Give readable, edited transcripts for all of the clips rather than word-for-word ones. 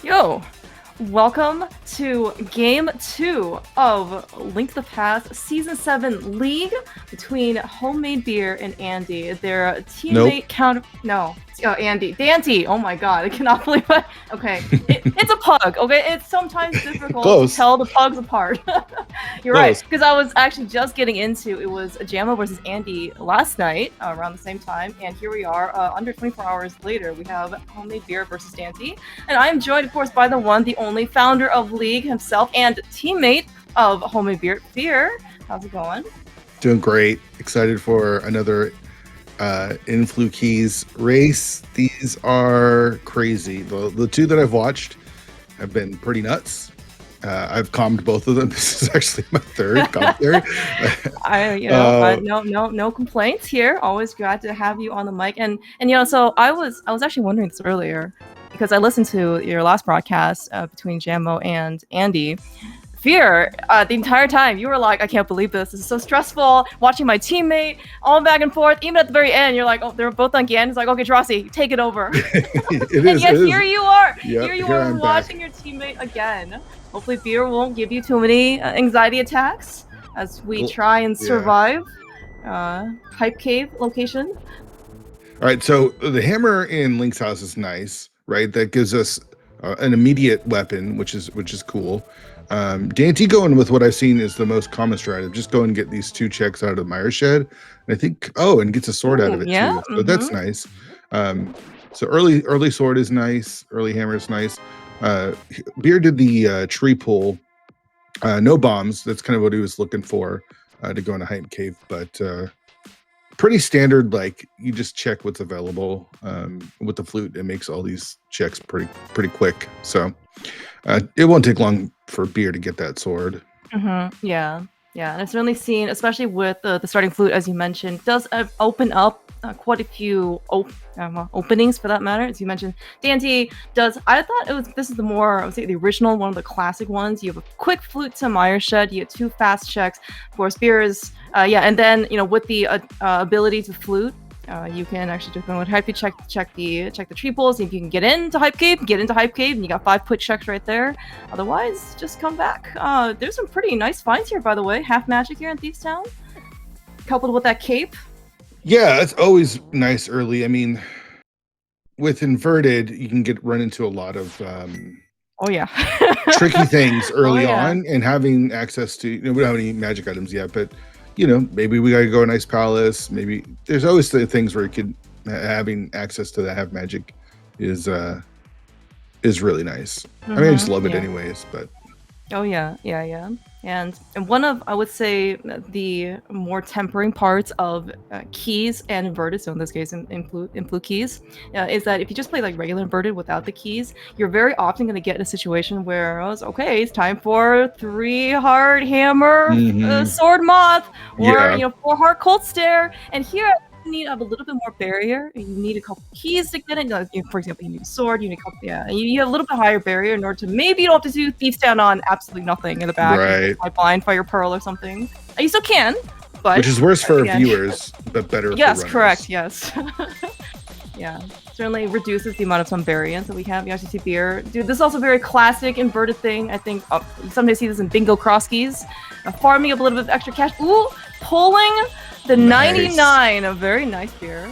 Yo, welcome to Game 2 of Link the Past Season 7 League between Homemade Beer and Andy. Their teammate counter... No. Oh, Andy. Daaanty. Oh my god, I cannot believe it. Okay, it's a pug, okay? It's sometimes difficult to tell the pugs apart. You're right, because I was actually just getting into, it was Jammo versus Andy last night, around the same time, and here we are, under 24 hours later, we have Homemade Beer versus Daaanty, and I am joined, of course, by the one, the only founder of League himself, and teammate of Homemade Beer. Beer, how's it going? Doing great. Excited for another Influkeys race. These are crazy. The two that I've watched have been pretty nuts. I've calmed both of them. This is actually my third commentary. No complaints here. Always glad to have you on the mic. And so I was actually wondering this earlier because I listened to your last broadcast between Jammo and Andy. Fear, the entire time you were like, I can't believe this is so stressful, watching my teammate all back and forth. Even at the very end, you're like, oh, they're both on Gan. It's like, okay, Drossi, take it over. Here you are. Yep, here you are watching your teammate again. Hopefully Fear won't give you too many anxiety attacks as we try and survive. Hype cave location. All right, so the hammer in Link's house is nice, right? That gives us an immediate weapon, which is cool. Daaanty going with what I've seen is the most common strategy. Just go and get these 2 checks out of the mire shed. And I think, and gets a sword out of it too. So that's nice. So early sword is nice. Early hammer is nice. Beer did the tree pull. No bombs. That's kind of what he was looking for to go in a hype cave. But pretty standard, like you just check what's available. With the flute, it makes all these checks pretty quick. So it won't take long for Beer to get that sword. Yeah, and I've certainly seen, especially with the starting flute, as you mentioned, does open up quite a few openings for that matter. As you mentioned, Daaanty does. I thought this is the more, I would say, the original one of the classic ones. You have a quick flute to mire shed. You get 2 fast checks. Of course, Beer is and then with the ability to flute. You can actually just go and hype check the tree pulls. If you can get into hype cave, and you got 5 quick checks right there. Otherwise, just come back. There's some pretty nice finds here, by the way. Half magic here in Thieves Town, coupled with that cape. Yeah, it's always nice early. I mean, with inverted, you can run into a lot of tricky things early on, and having access to we don't have any magic items yet, but maybe we gotta go a nice palace. Maybe there's always the things where having access to the have magic is really nice. I mean, I just love it anyways. But and one of, I would say, the more tempering parts of keys and inverted, so in this case Influkeys, is that if you just play like regular inverted without the keys, you're very often going to get in a situation where it's time for 3 hard hammer sword moth, or 4 hard cold stare, and here you need a little bit more barrier. You need a couple keys to get in. For example, you need a sword. You need a couple. You have a little bit higher barrier in order to maybe you don't have to do Thieves Down on absolutely nothing in the back. Right. Pipeline, Fire Pearl, or something. You still can, but which is worse for viewers, but better. Yes, for correct. Yes. Yeah, certainly reduces the amount of some variance that we have. You actually see Beer. Dude, this is also a very classic inverted thing. I think you sometimes see this in bingo cross keys. Farming up a little bit of extra cash. Ooh, pulling the 99. A very nice Beer.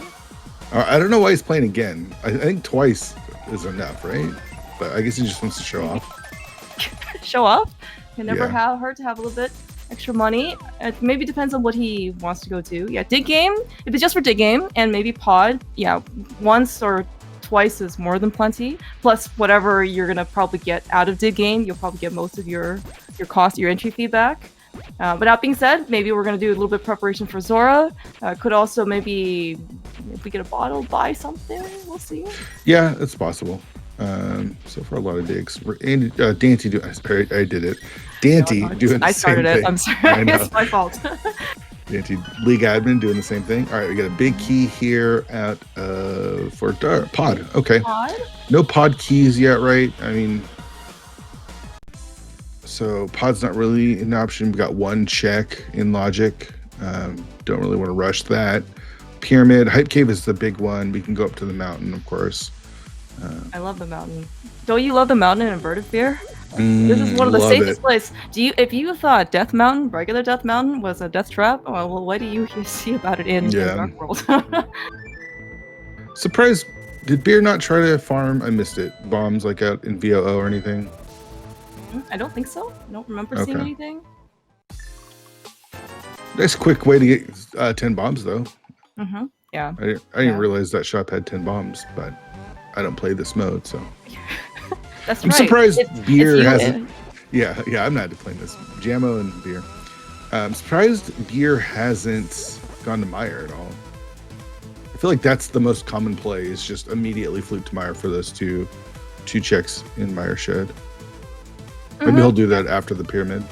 I don't know why he's playing again. I think twice is enough, right? But I guess he just wants to show off. Show off? Can never hurt to have a little bit extra money. It maybe depends on what he wants to go to. Yeah, dig game. If it's just for dig game and maybe pod, once or twice is more than plenty. Plus whatever you're gonna probably get out of dig game, you'll probably get most of your cost, your entry fee back. But that being said, maybe we're gonna do a little bit of preparation for Zora. Could also maybe, if we get a bottle, buy something. We'll see. Yeah, it's possible. So for a lot of digs, Daaanty I did it. Daaanty doing the same thing. I started it. I'm sorry. It's my fault. Daaanty league admin doing the same thing. All right, we got a big key here for pod. Okay. Pod? No pod keys yet, right? I mean, so pod's not really an option. We got 1 check in logic. Don't really want to rush that. Pyramid, hype cave is the big one. We can go up to the mountain, of course. I love the mountain. Don't you love the mountain in inverted beer? This is one of the safest places. If you thought Death Mountain, regular Death Mountain, was a death trap, well, what do you see about it in Dark World? Surprised, did Beer not try to farm? I missed it. Bombs like out in VOO or anything? I don't think so. I don't remember seeing anything. Nice quick way to get 10 bombs though. Yeah. I didn't realize that shop had 10 bombs, but I don't play this mode, so. That's I'm surprised Beer hasn't. Yeah, I'm not playing this. Jammo and Beer. I'm surprised Beer hasn't gone to Meyer at all. I feel like that's the most common play, is just immediately Flute to Meyer for those two checks in Meyer shed. Maybe he'll do that after the pyramid.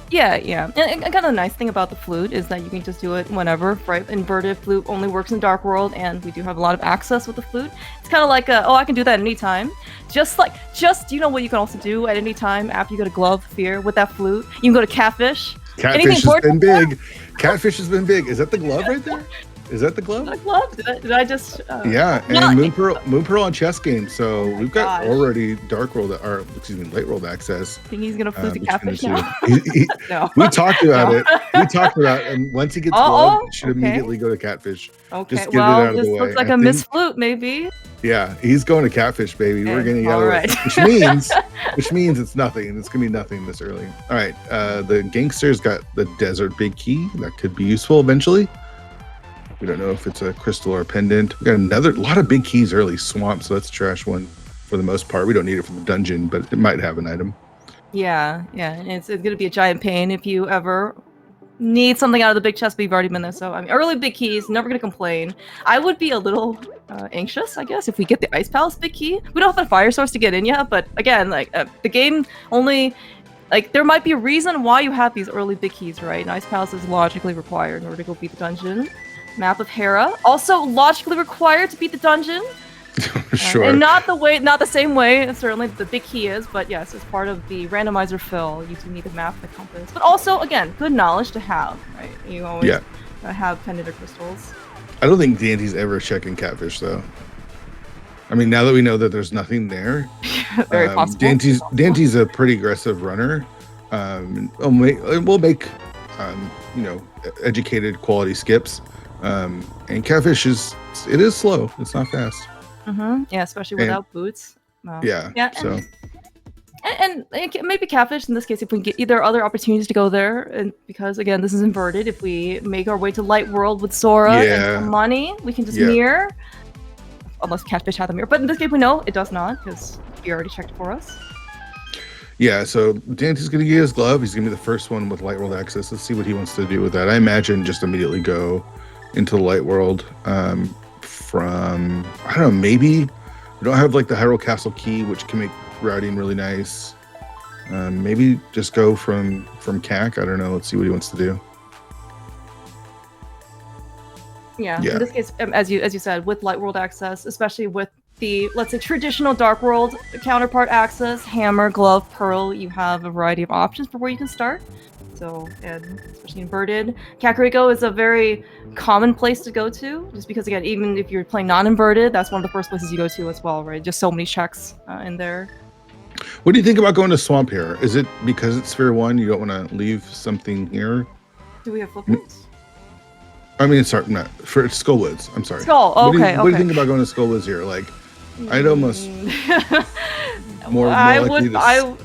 Yeah. And kind of the nice thing about the Flute is that you can just do it whenever, right? Inverted Flute only works in Dark World, and we do have a lot of access with the Flute. It's kind of like, I can do that anytime. Just you know what you can also do at any time after you go to Glove Fear with that Flute? You can go to Catfish. Catfish has been big. Catfish has been big. Is that the glove right there? Is that the glove? Is that the glove? Did I just? Yeah, and Moon Pearl on chess game. So we've got already Dark World, or Light World access. Think he's gonna flute the Catfish now? No. We talked about it. We talked about it, and once he gets glove, he should immediately go to Catfish. Okay, just get it out of the way. This looks like a Miss Flute, maybe. Yeah, he's going to Catfish, baby. Okay, we're gonna get which means it's nothing. It's gonna be nothing this early. All right, the Gangster's got the Desert Big Key that could be useful eventually. We don't know if it's a crystal or a pendant. We got a lot of big keys early. Swamp, so that's a trash one for the most part. We don't need it for the dungeon, but it might have an item. Yeah. And it's going to be a giant pain if you ever need something out of the big chest, but you've already been there. So, I mean, early big keys, never going to complain. I would be a little anxious, I guess, if we get the Ice Palace big key. We don't have the fire source to get in yet, but again, the game only... there might be a reason why you have these early big keys, right? And Ice Palace is logically required in order to go beat the dungeon. Map of Hera, also logically required to beat the dungeon. Sure. And not the same way, certainly the big key is, but yes, as part of the randomizer fill, you do need the map and the compass. But also, again, good knowledge to have, right? You always have pendant or crystals. I don't think Daaanty's ever checking Catfish, though. I mean, now that we know that there's nothing there, very possible. Daaanty's a pretty aggressive runner. We'll make educated quality skips. And Catfish is slow. It's not fast. Yeah, especially without boots. So. And maybe Catfish in this case, if we get either other opportunities to go there, and because again this is inverted, if we make our way to Light World with Sora and some money, we can just mirror. Unless Catfish had the mirror, but in this case we know it does not because he already checked for us. Yeah, so Daaanty's gonna get his glove. He's gonna be the first one with Light World access. Let's see what he wants to do with that. I imagine just immediately go into the Light World from, I don't know, maybe we don't have the Hyrule Castle key, which can make routing really nice. Maybe just go from CAC. I don't know. Let's see what he wants to do. Yeah. In this case, as you said, with Light World access, especially with the, let's say, traditional Dark World counterpart access, Hammer, Glove, Pearl, you have a variety of options for where you can start. So, and especially inverted, Kakariko is a very common place to go to, just because, again, even if you're playing non-inverted, that's one of the first places you go to as well, right? Just so many checks in there. What do you think about going to Swamp here? Is it because it's Sphere 1, you don't want to leave something here? Do we have footprints? I mean, sorry, not for Skullwoods. I'm sorry. What do you think about going to Skullwoods here? I'd almost more likely to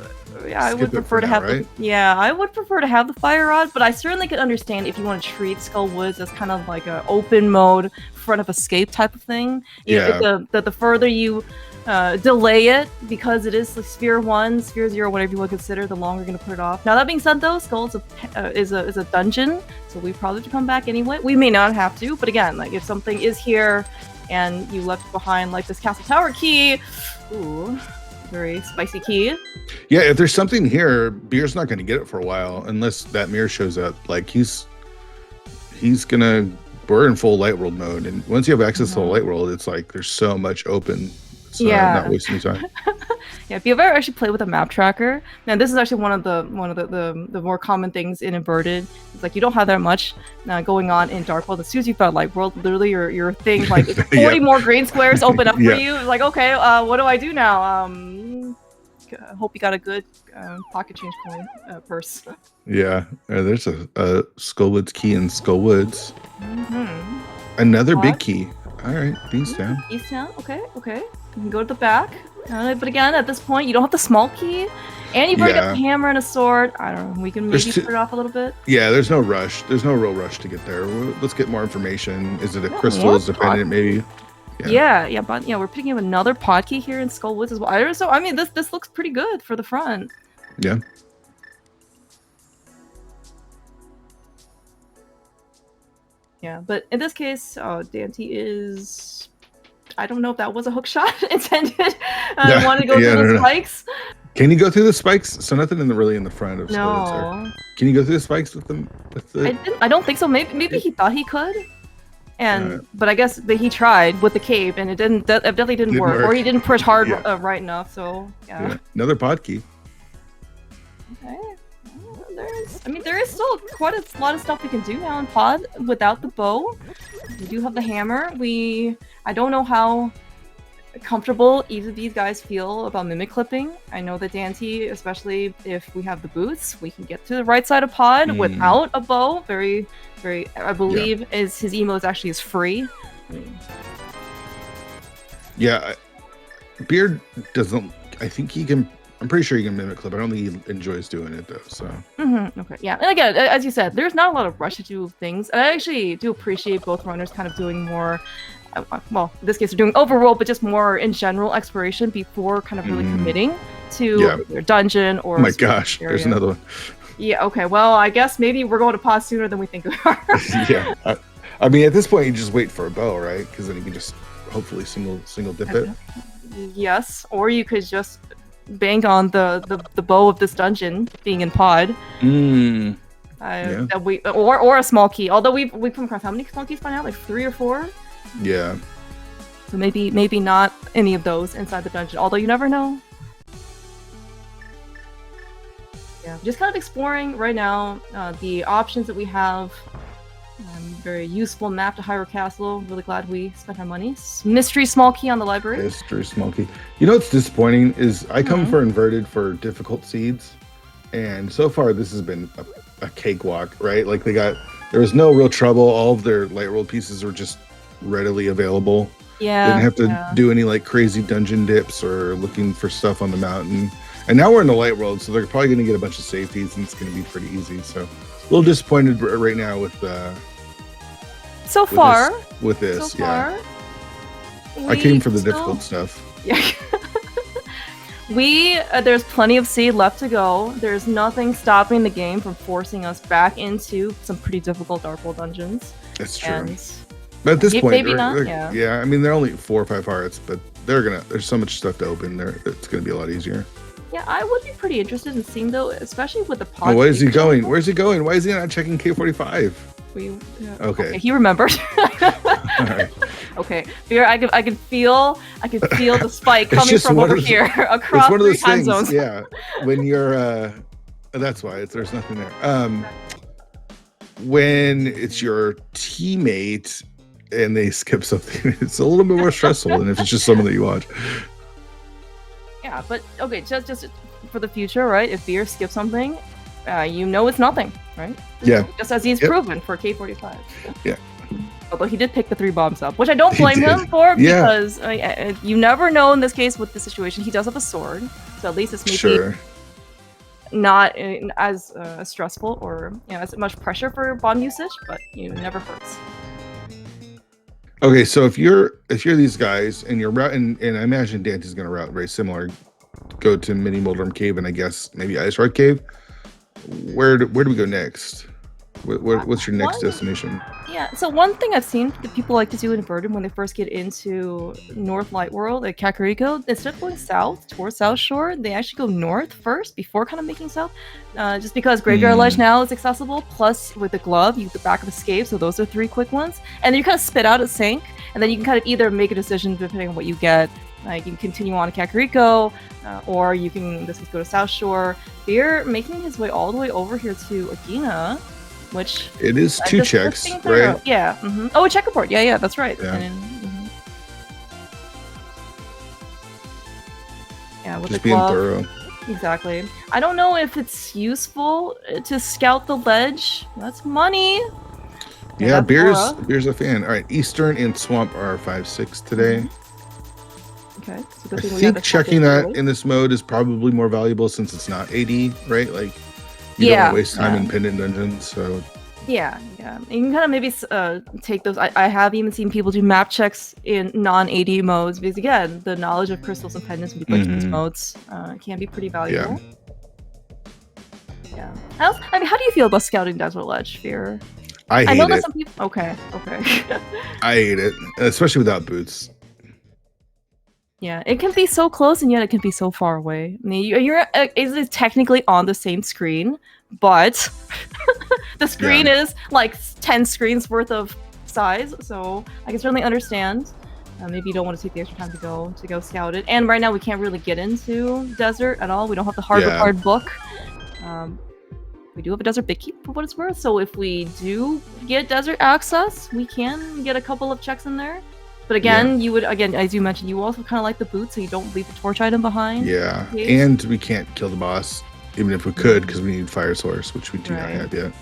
I would prefer to have I would prefer to have the fire rod, but I certainly could understand if you want to treat Skullwoods as kind of like an open mode front of escape type of thing. The further you delay it, because it is Sphere 1, Sphere 0, whatever you want to consider, the longer you're going to put it off. Now that being said, though, Skull is a dungeon, so we probably have to come back anyway. We may not have to, but again, if something is here and you left behind this Castle Tower key, ooh, very spicy key. Yeah, if there's something here, Beer's not going to get it for a while unless that mirror shows up. We're in full Light World mode, and once you have access to the Light World, it's there's so much open so not wasting your time. Yeah, if you've ever actually played with a map tracker, and this is actually one of the more common things in Inverted. It's like you don't have that much going on in Dark World. As soon as you found Light World, literally your thing like 40 more green squares open up for you. Like, okay, what do I do now? Hope you got a good pocket change coin purse. Yeah, there's a Skullwoods key in Skullwoods. Mm-hmm. Another big key. All right, Easttown. Easttown, okay. You can go to the back. But again, at this point, you don't have the small key. And you've already got the hammer and a sword. I don't know. We can maybe put it off a little bit. Yeah, there's no rush. There's no real rush to get there. Let's get more information. Is it a crystals dependent, maybe? Yeah, but we're picking up another pod key here in Skullwoods as well. So I mean, this looks pretty good for the front. Yeah. Yeah, but in this case, Daaanty is... I don't know if that was a hook shot intended. I want to go through the spikes. Can you go through the spikes? So nothing really in the front of Skullwoods there. Can you go through the spikes with them? I don't think so. Maybe he thought he could. But I guess he tried with the cave, and it definitely didn't work. Or he didn't push hard right enough. So yeah. Another pod key. Okay. There is still quite a lot of stuff we can do now in pod without the bow. We do have the hammer. I don't know how comfortable either of these guys feel about mimic clipping. I know that Daaanty, especially if we have the boots, we can get to the right side of pod without a bow. Very, very. I believe his emotes actually is free. Yeah, Beard doesn't. I think he can. I'm pretty sure he can mimic clip. I don't think he enjoys doing it though. So. Okay. Yeah. And again, as you said, there's not a lot of rush to do things, and I actually do appreciate both runners kind of doing more. Well, in this case, they're doing overworld, but just more in general exploration before kind of really committing to their dungeon or. Oh my gosh, area. There's another one. Yeah. Okay. Well, I guess maybe we're going to pause sooner than we think we are. Yeah. I mean, at this point, you just wait for a bow, right? Because then you can just hopefully single dip it. Yes, or you could just bank on the bow of this dungeon being in pod. Or a small key. Although we've come across how many small keys by now? Like 3 or 4. Yeah. So maybe not any of those inside the dungeon. Although you never know. Yeah, just kind of exploring right now the options that we have. Very useful map to Hyrule Castle. Really glad we spent our money. Mystery small key on the library. Mystery small key. You know what's disappointing is I come for Inverted for difficult seeds, and so far this has been a cakewalk, right? Like there was no real trouble. All of their light world pieces were just readily available. Yeah. Didn't have to do any like crazy dungeon dips or looking for stuff on the mountain. And now we're in the light world, so they're probably going to get a bunch of safeties, and it's going to be pretty easy. So a little disappointed right now with with this. I came for the difficult stuff. Yeah. There's plenty of seed left to go. There's nothing stopping the game from forcing us back into some pretty difficult Dark World dungeons. That's true. But at this point, maybe not. I mean, they're only 4 or 5 hearts, but there's so much stuff to open there. It's going to be a lot easier. Yeah, I would be pretty interested in seeing though, especially with the pod. Oh, where is he going? Where's he going? Why is he not checking K45? Okay, he remembered. All right. Okay, Beer, I can feel the spike coming from over here across 3 time zones. Yeah, when you're that's why there's nothing there. When it's your teammate and they skip something, it's a little bit more stressful than if it's just someone that you watch. Yeah, but okay, just for the future, right? If Beer skips something, it's nothing, right? Yeah. Just as he's proven for K45. Yeah. Although he did pick the 3 bombs up, which I don't blame him for, because you never know in this case with the situation. He does have a sword, so at least it's maybe not as stressful or as much pressure for bomb usage, but never hurts. Okay, so if you're these guys and you're routing, and I imagine Daanty's going to route very similar, go to Mini Moldrum Cave and I guess maybe Ice Rock Cave. Where do we go next? What's your next destination? Yeah, so one thing I've seen that people like to do in Inverted when they first get into North Light World at Kakariko, instead of going south towards South Shore, they actually go north first before kind of making south. Just because Graveyard Ledge now is accessible, plus with the glove, you get the back of escape, so those are 3 quick ones. And then you kind of spit out a sink, and then you can kind of either make a decision depending on what you get Like you can continue on to Kakariko, or you can go to South Shore. Beer making his way all the way over here to Agina, which it is 2 checks, right? Yeah. Oh, a checkerboard. Yeah, that's right. Yeah. Yeah, with just the being glove. thorough. Exactly. I don't know if it's useful to scout the ledge. That's money. Yeah, beer's a fan. All right, Eastern and Swamp are 5-6 today. Okay. So I think checking that in this mode is probably more valuable since it's not AD, right? Like you don't waste time in pendant dungeons, so yeah. You can kind of maybe take those. I have even seen people do map checks in non-AD modes because again, the knowledge of crystals and pendants when you play these modes can be pretty valuable. Yeah. I mean, how do you feel about scouting Desert Ledge, Fear? I hate it. Some people. Okay. I hate it, especially without boots. Yeah, it can be so close and yet it can be so far away. I mean, you're is technically on the same screen, but the screen is like 10 screens worth of size. So I can certainly understand. Maybe you don't want to take the extra time to go scout it. And right now we can't really get into desert at all. We don't have the hard book. We do have a desert big keep for what it's worth. So if we do get desert access, we can get a couple of checks in there. But again, you would, as you mentioned, you also kind of like the boot, so you don't leave the torch item behind. Yeah, and we can't kill the boss, even if we could, because we need fire source, which we do not have yet.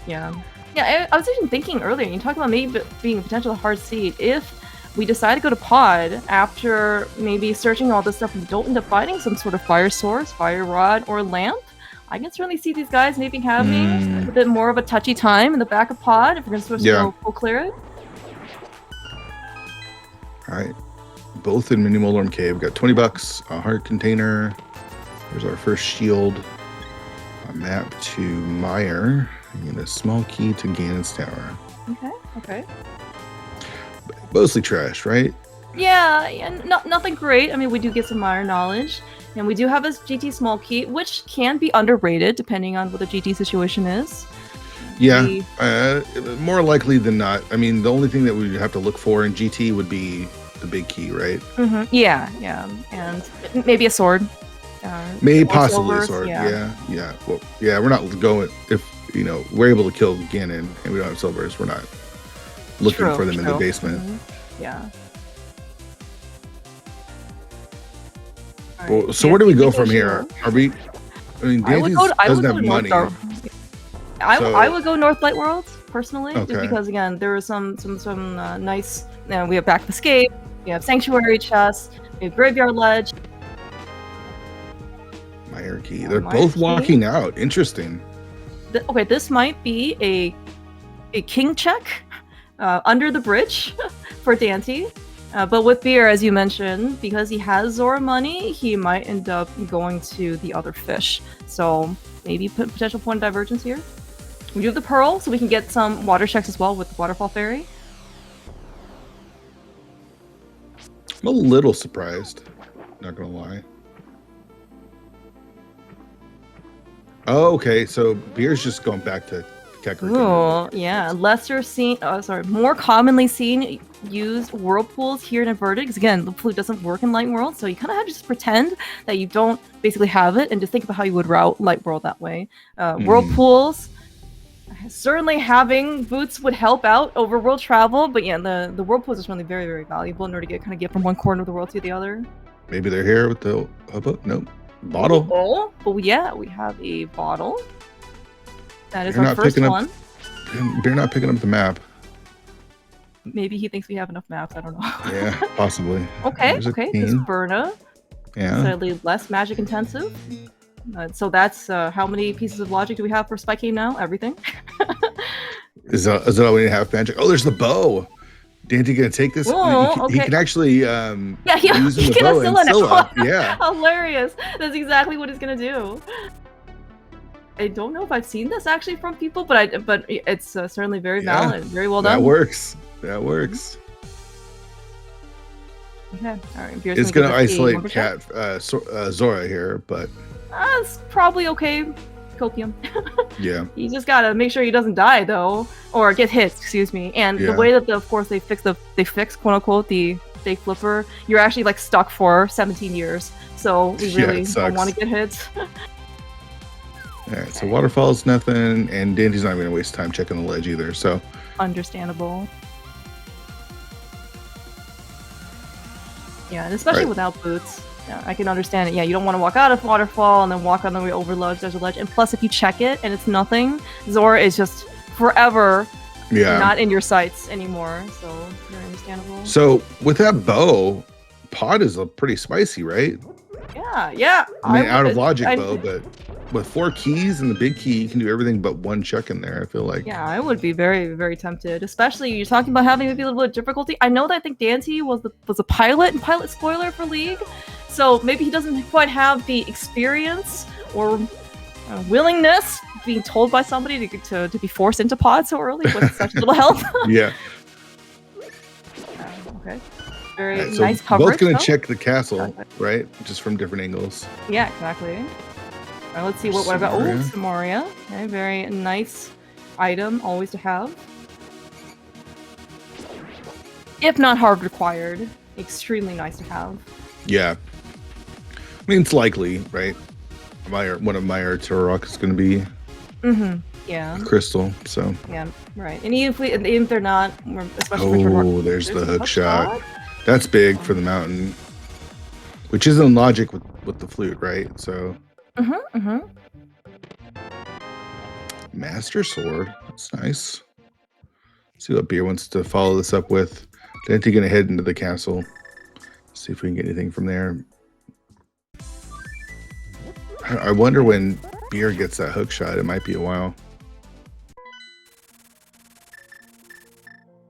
Yeah. I was even thinking earlier, you talked about maybe being a potential hard seed. If we decide to go to pod after maybe searching all this stuff and don't end up finding some sort of fire source, fire rod, or lamp, I can certainly see these guys maybe having a bit more of a touchy time in the back of pod if we're going to go full clear it. All right, both in Mini Molorm Cave. We got $20, a heart container. There's our first shield, a map to Meyer, and a small key to Ganon's Tower. Okay. Mostly trash, right? Yeah, nothing great. I mean, we do get some Meyer knowledge, and we do have this GT small key, which can be underrated depending on what the GT situation is. Yeah, more likely than not. I mean, the only thing that we would have to look for in GT would be the big key, right? Yeah, and maybe a sword. Maybe possibly a sword. Yeah. Well, we're not going if we're able to kill Ganon and we don't have silvers. We're not looking for them in the basement. Yeah. Well, so where do we go from here? Are we? I mean, Daaanty doesn't have money. I would go North Light World personally, just because again there are some nice. We have Back of Escape, we have Sanctuary Chest, we have Graveyard Ledge. Meyer Key. They're both walking out. Interesting. Okay, this might be a king check under the bridge for Daaanty. But with Beer, as you mentioned, because he has Zora money, he might end up going to the other fish. So maybe potential point of divergence here. We do have the Pearl, so we can get some water checks as well with the Waterfall Fairy. I'm a little surprised, not gonna lie. Oh, okay, so Beer's just going back to Kakariko. Oh, yeah. More commonly seen used whirlpools here in Inverted, because again, the Flute doesn't work in Light World, so you kind of have to just pretend that you don't basically have it, and just think about how you would route Light World that way. Whirlpools, certainly having boots would help out over world travel, but yeah, the whirlpools is really very, very valuable in order to get from one corner of the world to the other. Maybe they're here with the nope. Bottle. Oh, but yeah, we have a bottle. That is our first one. They're not picking up the map. Maybe he thinks we have enough maps. I don't know. Yeah, possibly. Okay. This Burna. Yeah. Slightly less magic intensive. So that's how many pieces of logic do we have for Spike Game now? Everything. Is that all we have magic? Oh, there's the bow. Daaanty gonna take this? He can actually use the bow and Scylla. Yeah. Hilarious. That's exactly what he's gonna do. I don't know if I've seen this actually from people, but it's certainly very valid. Very well done. That works. Okay. All right. It's gonna isolate Zora here, but it's probably okay. Copium. Yeah. You just gotta make sure he doesn't die though, or get hit. Excuse me. And the way that of course they fix quote unquote the fake flipper, you're actually like stuck for 17 years. So we really don't want to get hit. All right, so waterfall's nothing, and Daaanty's not even gonna waste time checking the ledge either. So understandable. Yeah, and especially without boots. Yeah, I can understand it. Yeah, you don't want to walk out of waterfall and then walk on the way over ledge. There's a ledge, and plus, if you check it and it's nothing, Zora is just forever not in your sights anymore. So very understandable. So with that bow, pod is pretty spicy, right? Yeah. I mean, out of logic bow, but with 4 keys and the big key, you can do everything but one check in there, I feel like. Yeah, I would be very, very tempted. Especially you're talking about having maybe a little bit of difficulty. I know that I think Daaanty was a pilot and pilot spoiler for League. So maybe he doesn't quite have the experience or willingness being told by somebody to be forced into pod so early with such little health. Yeah. Okay. Very nice coverage. Both gonna check the castle, right? Just from different angles. Yeah, exactly. All right, let's see what about. Oh, Samoria. Okay, very nice item, always to have. If not hard required, extremely nice to have. Yeah. I mean, it's likely, right? One of my Turok is going to be yeah. a crystal, so. Yeah, right. And even if they're not, especially for Turok, there's the hook shot. That's big for the mountain, which is in logic with the flute, right? So. Master sword. That's nice. Let's see what Beer wants to follow this up with. Daaanty gonna head into the castle. See if we can get anything from there. I wonder when Beer gets that hook shot. It might be a while.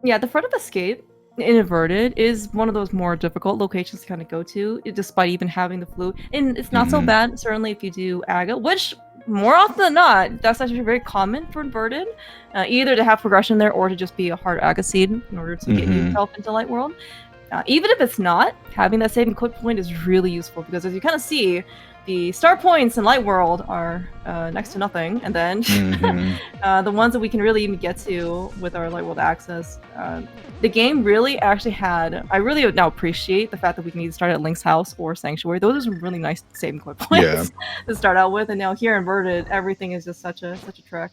Yeah, the front of escape inverted is one of those more difficult locations to kind of go to, despite even having the flute. And it's not so bad, certainly if you do Aga, which more often than not, that's actually very common for inverted, either to have progression there or to just be a hard Aga seed in order to get yourself into Light World. Even if it's not, having that saving quit point is really useful because as you kind of see, the star points in Light World are next to nothing, and then the ones that we can really even get to with our Light World access, the game really actually had. I really now appreciate the fact that we can either start at Link's house or Sanctuary. Those are some really nice saving quit points to start out with, and now here inverted, everything is just such a trek.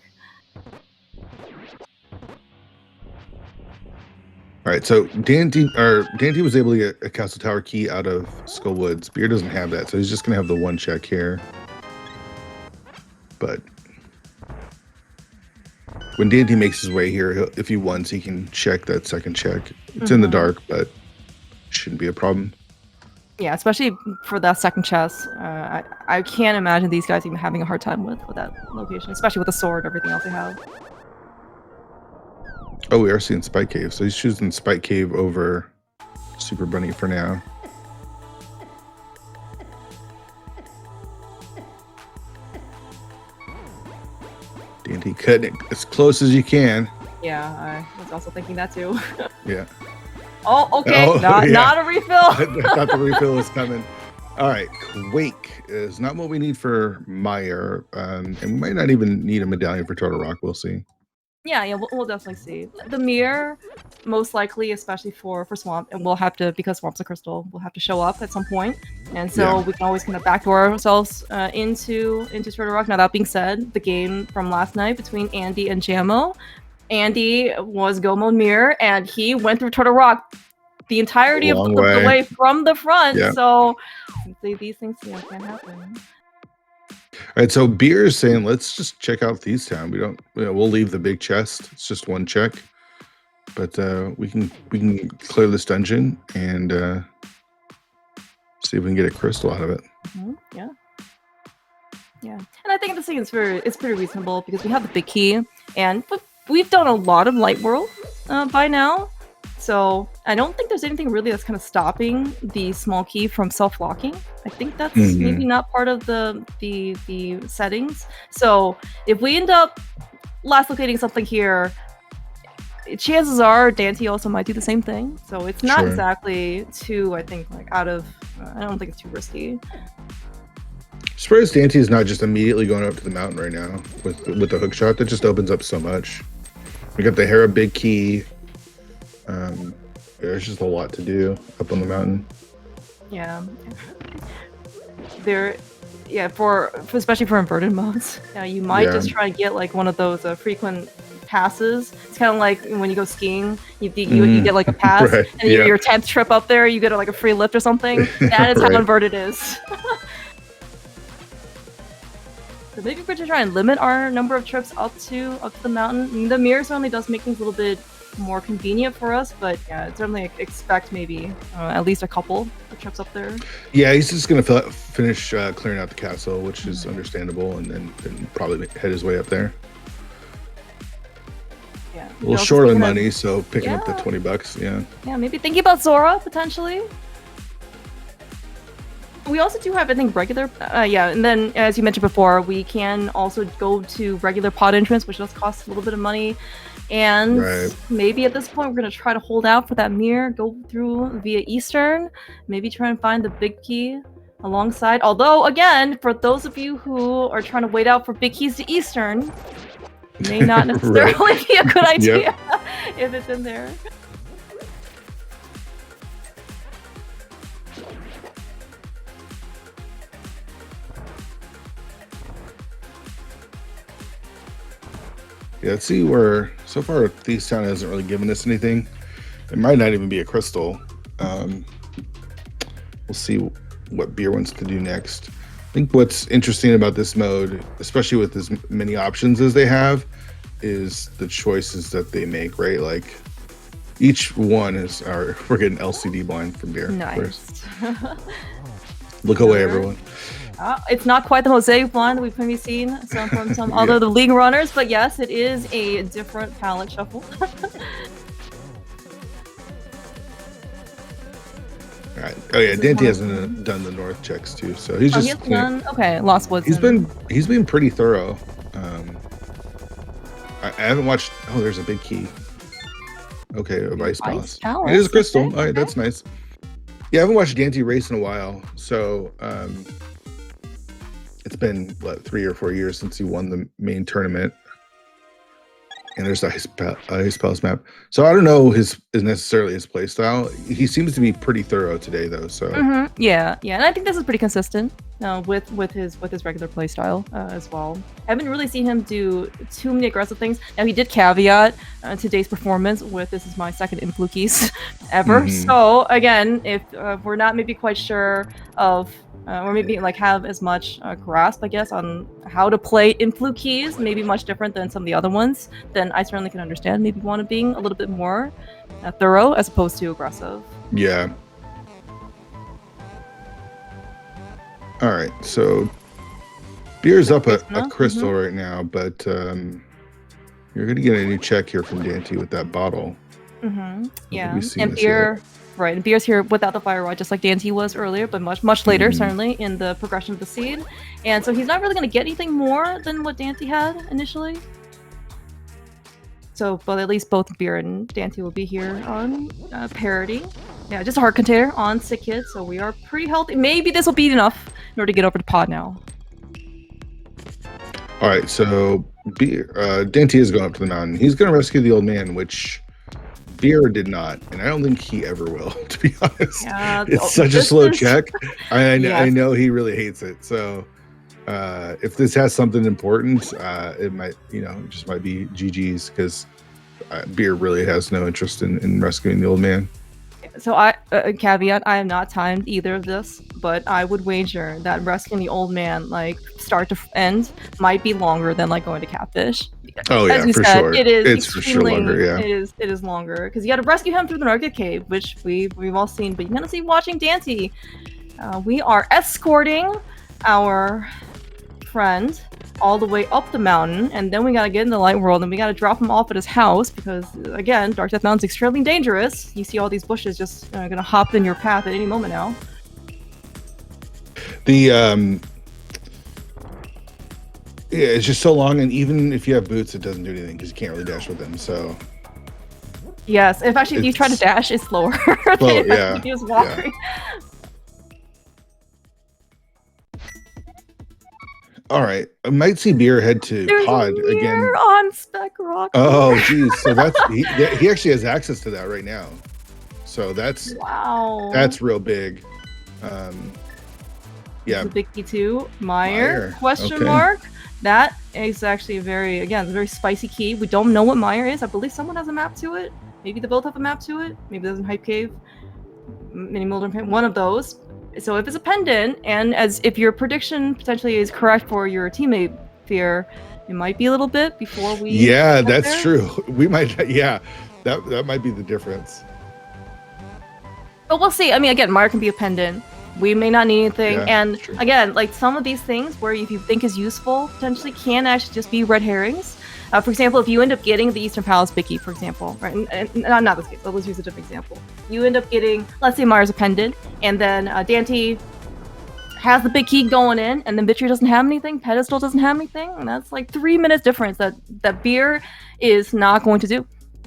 All right, so Daaanty was able to get a Castle Tower key out of Skull Woods. Beer doesn't have that, so he's just gonna have the one check here. But when Daaanty makes his way here, if he wants, he can check that second check. It's in the dark, but shouldn't be a problem. Yeah, especially for that second chest. I can't imagine these guys even having a hard time with that location, especially with the sword and everything else they have. Oh, we are seeing Spike Cave, so he's choosing Spike Cave over Super Bunny for now. Daaanty cutting it as close as you can. Yeah, I was also thinking that too. Yeah. Oh, okay. Not a refill. I thought the refill was coming. All right, Quake is not what we need for Meyer, and we might not even need a medallion for Turtle Rock. We'll see. Yeah, we'll definitely see. The mirror, most likely, especially for Swamp, and we'll have to, because Swamp's a crystal, we'll have to show up at some point. And so we can always kind of backdoor ourselves into Turtle Rock. Now, that being said, the game from last night between Andy and Jamo, Andy was Go Mode Mirror, and he went through Turtle Rock the entirety of the way from the front. Yeah. So these things can't happen. All right, so Beer is saying, let's just check out Thieves Town. We'll leave the big chest. It's just one check, but we can clear this dungeon and see if we can get a crystal out of it. Yeah, and I think this thing is pretty reasonable because we have the big key, and we've done a lot of Light World by now. So I don't think there's anything really that's kind of stopping the small key from self-locking. I think that's maybe not part of the settings. So if we end up last locating something here, chances are Daaanty also might do the same thing. So it's not exactly too, I think, like I don't think it's too risky. Surprised Daaanty is not just immediately going up to the mountain right now with the hook shot. That just opens up so much. We got the Hera big key. There's just a lot to do up on the mountain. Yeah. Yeah, for especially for inverted modes, you might just try and get like one of those frequent passes. It's kind of like when you go skiing, you get like a pass, right. and your 10th trip up there, you get like a free lift or something. That is how inverted is. So maybe we're just trying to limit our number of trips up to the mountain. I mean, the mirror certainly does make things a little bit more convenient for us, but yeah, certainly expect maybe at least a couple of trips up there. Yeah, he's just gonna finish clearing out the castle, which is understandable, and then probably head his way up there. Yeah, a little short on money, so picking up the $20. Yeah, maybe thinking about Zora potentially. We also do have, I think, regular, and then as you mentioned before, we can also go to regular pod entrance, which does cost a little bit of money. And maybe at this point, we're going to try to hold out for that mirror, go through via Eastern, maybe try and find the big key alongside. Although, again, for those of you who are trying to wait out for big keys to Eastern, may not necessarily be a good idea if it's in there. Yeah, let's see where, so far, Thieves Town hasn't really given us anything. It might not even be a crystal. We'll see what Beer wants to do next. I think what's interesting about this mode, especially with as many options as they have, is the choices that they make, right? Like, each one is we're getting LCD blind from Beer. Nice. Look away, everyone. It's not quite the mosaic blind that we've maybe seen from some other the league runners, but yes, it is a different palette shuffle. All right. Oh yeah, Daaanty hasn't done the north checks too, so he's just okay. Lost Woods. He's been pretty thorough. I haven't watched. Oh, there's a big key. Okay, a Ice Palace. It is a crystal. All right, that's nice. Yeah, I haven't watched Daaanty race in a while, so it's been 3 or 4 years since he won the main tournament. And there's the Ice Palace map. So I don't know necessarily his play style. He seems to be pretty thorough today, though. So yeah, and I think this is pretty consistent with his regular play style as well. I haven't really seen him do too many aggressive things. Now he did caveat today's performance with "This is my second Influkeys ever." So again, if we're not maybe quite sure of. Or maybe like have as much grasp, I guess, on how to play Influkeys, maybe much different than some of the other ones, then I certainly can understand maybe being a little bit more thorough as opposed to aggressive. Yeah. All right, so Beer's up a crystal right now, but you're gonna get a new check here from Daaanty with that bottle. Yeah, and Beer. Right, and Beer's here without the fire rod, just like Daaanty was earlier, but much later, certainly, in the progression of the seed. And so he's not really going to get anything more than what Daaanty had initially. So, but at least both Beer and Daaanty will be here on parity. Yeah, just a heart container on Sick Kid, so we are pretty healthy. Maybe this will be enough in order to get over to pod now. All right, so Daaanty is going up to the mountain. He's going to rescue the old man, which Beer did not, and I don't think he ever will, to be honest. Yeah, it's such a slow check. I know he really hates it. So if this has something important, it might, it just might be GG's, because Beer really has no interest in rescuing the old man. So caveat, I have not timed either of this, but I would wager that rescuing the old man, like start to end, might be longer than like going to Catfish. Oh yeah, for sure. It's for sure longer. Yeah, it is longer because you got to rescue him through the Narca Cave, which we've all seen. But you're gonna see watching Daaanty. We are escorting our friend all the way up the mountain, and then we gotta get in the light world, and we gotta drop him off at his house because again, Dark Death Mountain's extremely dangerous. You see all these bushes just gonna hop in your path at any moment now. Yeah, it's just so long, and even if you have boots, it doesn't do anything because you can't really dash with them. So yes, if you try to dash, it's slower. Yeah, just walking. Yeah. All right, I might see Beer head to pod again. On Spec Rock. Oh, geez, so that's he actually has access to that right now. So that's wow. real big. Yeah. The big key too. Meyer? Question Okay. mark. That is actually a very spicy key. We don't know what Meyer is. I believe someone has a map to it. Maybe they both have a map to it. Maybe there's a Hype Cave. Mini Molder, one of those. So if it's a pendant, and if your prediction potentially is correct for your teammate Fear, it might be a little bit before we. Yeah, that's true. We might. Yeah, that might be the difference. But we'll see. I mean, again, Meyer can be a pendant. We may not need anything. Yeah, and again, like some of these things where if you think is useful, potentially can actually just be red herrings. For example, if you end up getting the Eastern Palace Bicky, for example, right? And not this case, but let's use a different example. You end up getting, let's say Meyer's a pendant, and then Daaanty has the big key going in, and then Vitry doesn't have anything, Pedestal doesn't have anything, and that's like 3 minutes difference that Beer is not going to do.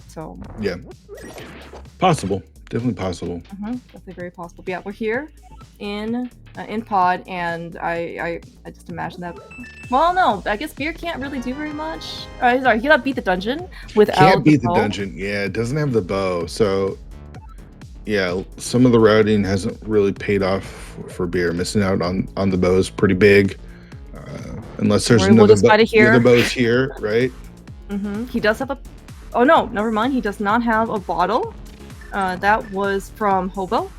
So yeah, possible. Definitely possible. Definitely very possible. But yeah, we're here in pod, and I just imagine that. Well, no, I guess Beer can't really do very much. Sorry, he cannot beat the dungeon without. Can't beat the dungeon. Yeah, it doesn't have the bow, so yeah, some of the routing hasn't really paid off for Beer. Missing out on the bow is pretty big, unless there's another bow. The bow's here, right? He does have a. Oh no, never mind. He does not have a bottle. That was from Hobo.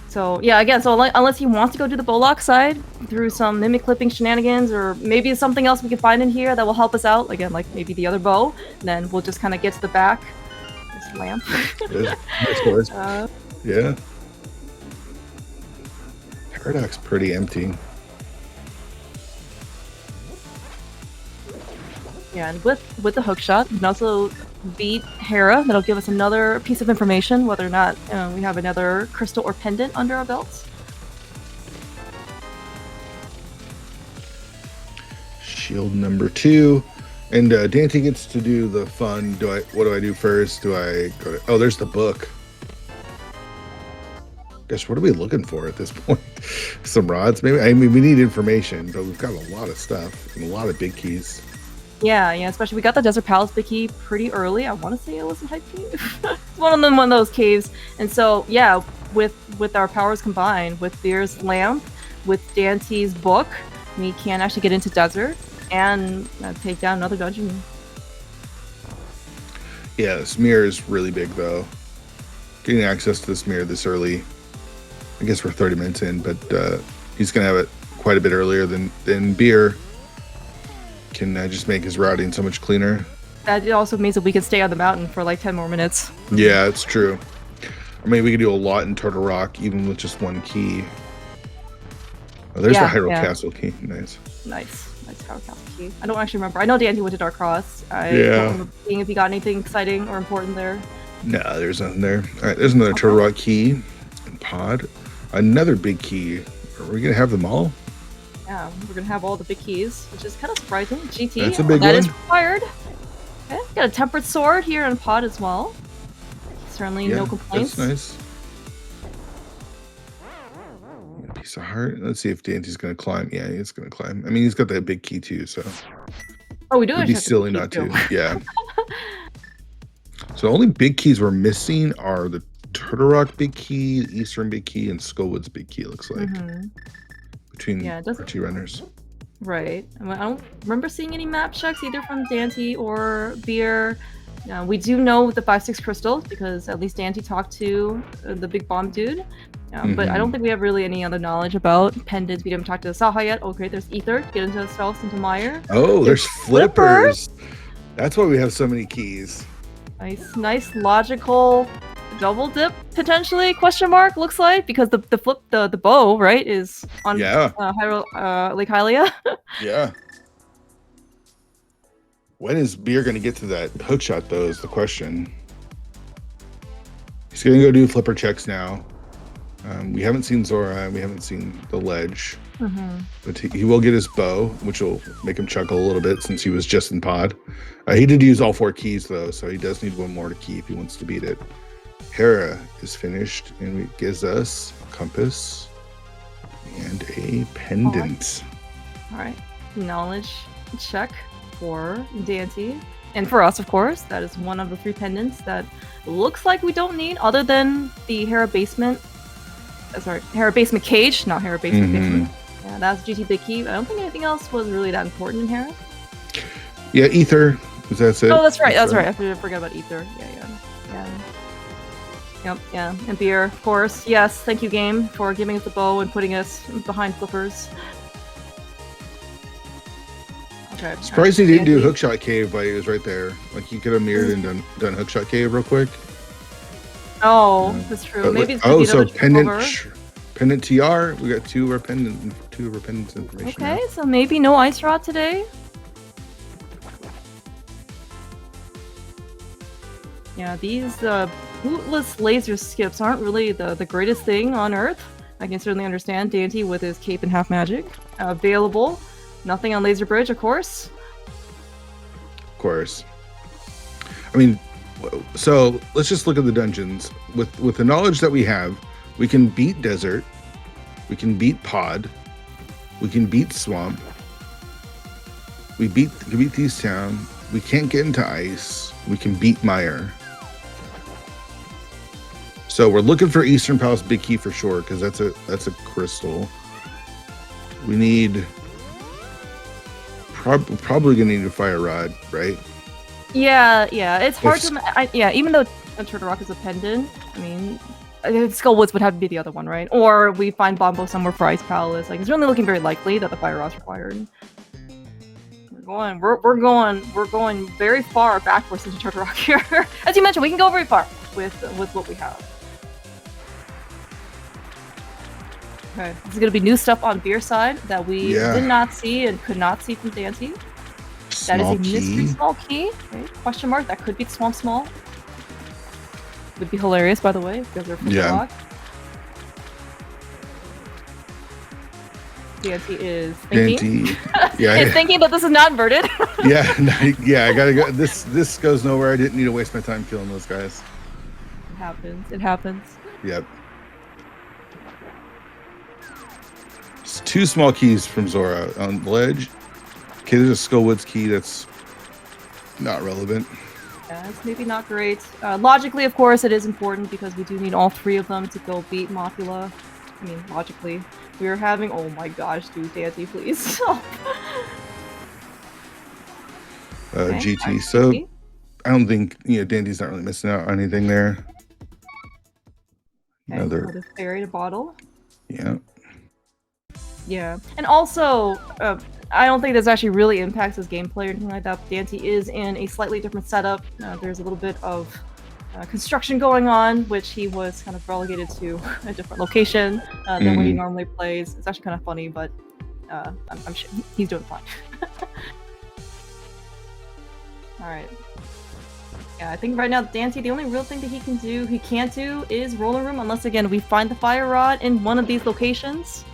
So yeah, again, so unless he wants to go to the Bollock side through some mimic clipping shenanigans, or maybe something else we can find in here that will help us out, again, like maybe the other bow, then we'll just kind of get to the back. This lamp. Yeah. Paradox pretty empty. Yeah, and with the hook shot, we can also beat Hera. That'll give us another piece of information, whether or not we have another crystal or pendant under our belts. Shield number 2. And Daaanty gets to do the fun. What do I do first? Do I go to... Oh, there's the book. Gosh, what are we looking for at this point? Some rods, maybe? I mean, we need information, but we've got a lot of stuff and a lot of big keys. Yeah, especially we got the Desert Palace big key pretty early. I want to say it was in Hype Cave. It's one of those caves. And so, yeah, with our powers combined, with Beer's lamp, with Daaanty's book, we can actually get into Desert and take down another dungeon. Yeah, this mirror is really big, though. Getting access to this mirror this early, I guess we're 30 minutes in, but he's going to have it quite a bit earlier than Beer. Can just make his routing so much cleaner. That also means that we can stay on the mountain for like 10 more minutes. Yeah, it's true. I mean, we could do a lot in Turtle Rock, even with just one key. Oh, there's the Hyrule Castle key. Nice Hyrule Castle key. I don't actually remember. I know Daaanty went to Dark Cross. I don't remember seeing if he got anything exciting or important there. No, there's nothing there. All right, there's another Turtle Rock key and pod. Another big key. Are we going to have them all? Yeah, we're gonna have all the big keys, which is kind of surprising. GT, that's a big that one. is required. Okay, got a tempered sword here in pod as well. Certainly no complaints. That's nice. A piece of heart. Let's see if Daanty's gonna climb. Yeah, he's gonna climb. I mean, he's got that big key too, so. Oh, we do. It'd be silly not to. Yeah. So the only big keys we're missing are the Turtle Rock big key, Eastern big key, and Skullwood's big key. It looks like. Between our two runners. Right. I don't remember seeing any map checks either from Daaanty or Beer. We do know the 5-6 crystals because at least Daaanty talked to the big bomb dude. But I don't think we have really any other knowledge about pendants. We didn't talk to the Saha yet. Okay, there's Ether. Get into ourselves into Meyer. Oh, there's flippers. That's why we have so many keys. Nice logical double dip potentially, question mark, looks like, because the flip the bow, right, is on Lake Hylia. Yeah. When is Beer going to get to that hook shot, though, is the question. He's going to go do flipper checks now. We haven't seen Zora, we haven't seen the ledge. But he will get his bow, which will make him chuckle a little bit since he was just in pod. He did use all 4 keys, though, so he does need one more to key if he wants to beat it. Hera is finished, and it gives us a compass and a pendant. All right. Knowledge check for Daaanty. And for us, of course, that is one of the 3 pendants that looks like we don't need, other than the Hera basement. Hera basement cage, not Hera basement basement. Yeah, that's GT Big Key. I don't think anything else was really that important in Hera. Yeah, Ether. That's it. Oh, that's right. That's right. I forgot about Ether. Yeah. Yep, yeah. And beer, of course. Yes, thank you, game, for giving us the bow and putting us behind flippers. Okay. Surprised he didn't do Hookshot Cave, but he was right there. Like, he could have mirrored and done Hookshot Cave real quick. Oh, that's true. But maybe it's so pendant TR. We got 2 of our pendants information. Okay, now. so maybe no ice rod today. Yeah, these bootless laser skips aren't really the greatest thing on Earth. I can certainly understand Daaanty with his cape and half magic. Available. Nothing on Laser Bridge, of course. Of course. I mean, so let's just look at the dungeons. With the knowledge that we have, we can beat Desert, we can beat Pod, we can beat Swamp, we beat Thieves Town, we can't get into Ice, we can beat Mire. So we're looking for Eastern Palace Big Key for sure, because that's a crystal. We need probably gonna need a fire rod, right? Yeah. It's hard to. Even though Turtle Rock is a pendant, I mean, Skullwoods would have to be the other one, right? Or we find Bombo somewhere for Ice Palace. Like, it's really looking very likely that the fire rod's required. We're going very far backwards into Turtle Rock here. As you mentioned, we can go very far with what we have. Okay, this is gonna be new stuff on beer side that we did not see and could not see from Daaanty. That is a mystery small key. Okay, question mark. That could be the Swamp Small. Would be hilarious, by the way, because they're full block. Daaanty is thinking. It's thinking, but this is not inverted. I gotta go. This goes nowhere. I didn't need to waste my time killing those guys. It happens. Yep. It's 2 small keys from Zora on the ledge. Okay, there's a Skullwoods key that's not relevant. Yeah, it's maybe not great. Logically, of course, it is important because we do need all 3 of them to go beat Mopula. I mean, logically. We are having... Oh my gosh, dude, Daaanty, please. GT. So, I don't think, Daaanty's not really missing out on anything there. Okay, another buried bottle. Yeah. Yeah, and also, I don't think this actually really impacts his gameplay or anything like that. Daaanty is in a slightly different setup. There's a little bit of construction going on, which he was kind of relegated to a different location than what he normally plays. It's actually kind of funny, but I'm sure he's doing fine. Alright. Yeah, I think right now, Daaanty, the only real thing that he can't do is Roller Room, unless, again, we find the Fire Rod in one of these locations.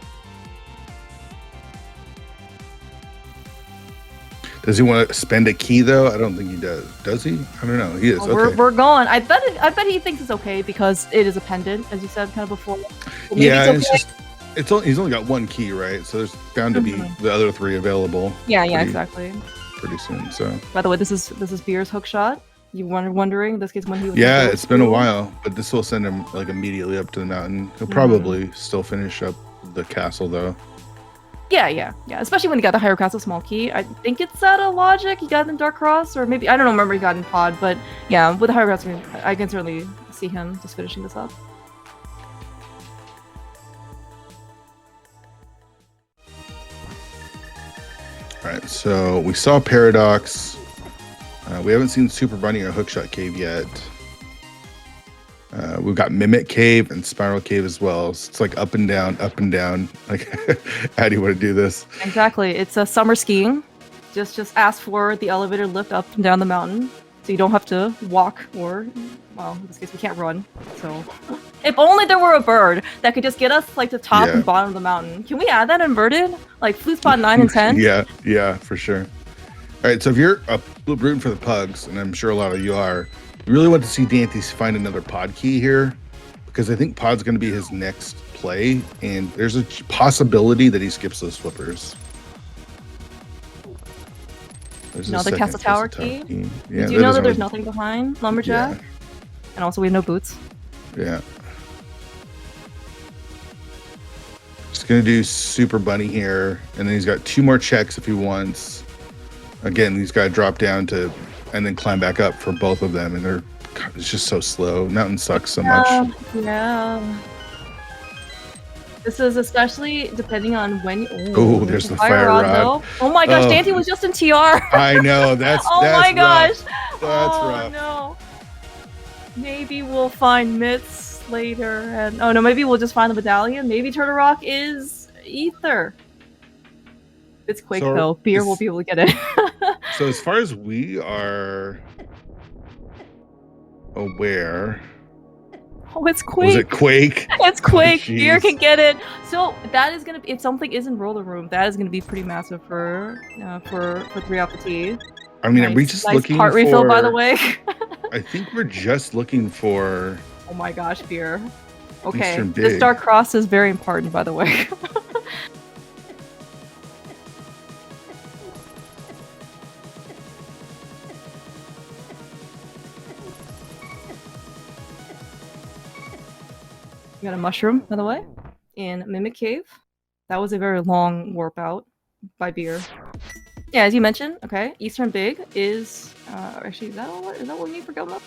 Does he want to spend a key though? I don't think he does. Does he? I don't know. He is. Okay. We're going. I bet he thinks it's okay because it is a pendant, as you said kind of before. Well, yeah, he's only got 1 key, right? So there's bound to be the other 3 available. Yeah, exactly. Pretty soon. So. By the way, this is Beer's hookshot. You were wondering this is when he was. Yeah, it's been a while, but this will send him like immediately up to the mountain. He'll probably still finish up the castle though. Yeah. Especially when he got the Hyrule Castle small key. I think it's out of logic. He got it in Dark Cross, or maybe I don't remember he got in Pod, but yeah, with the Hyrule Castle, I can certainly see him just finishing this up. All right, so we saw Paradox. We haven't seen Super Bunny or Hookshot Cave yet. We've got Mimic Cave and Spiral Cave as well. So it's like up and down. Like, how do you want to do this? Exactly. It's a summer skiing. Just ask for the elevator lift up and down the mountain, so you don't have to walk or, well, in this case we can't run. So, if only there were a bird that could just get us like the top and bottom of the mountain. Can we add that inverted? Like Flute Spot 9 and 10? Yeah, for sure. All right, so if you're rooting for the Pugs, and I'm sure a lot of you are, we really want to see Daaanty find another Pod key here, because I think Pod's going to be his next play, and there's a possibility that he skips those flippers. There's Another a Castle second Tower key. Yeah, Do you know that doesn't there's really- nothing behind Lumberjack? Yeah. And also we have no boots. Yeah. Just gonna do Super Bunny here, and then he's got 2 more checks if he wants. Again, he's got to drop down to, and then climb back up for both of them, and it's just so slow. Mountain sucks so much. Yeah. This is especially depending on when. Oh, there's the fire rod. Though. Oh my gosh, Daaanty was just in TR. I know that's. Oh that's my gosh. rough. That's rough. No. Maybe we'll find myths later, and oh no, maybe we'll just find the medallion. Maybe Turtle Rock is ether. It's quick though. Beer will be able to get it. So as far as we are aware. Oh, it's Quake. Was it Quake? It's Quake. Oh, Beer can get it. So that is gonna be, if something is in Roller Room, that is gonna be pretty massive for 3 off the tee. I mean, nice, are we just nice looking part for... refill, by the way. I think we're just looking for... Oh my gosh, Beer. Okay, Eastern this Big. Dark Cross is very important, by the way. We got a mushroom, by the way, in Mimic Cave. That was a very long warp out by Beer. Yeah, as you mentioned, okay, Eastern Big is actually, is that what we need for Gilmo?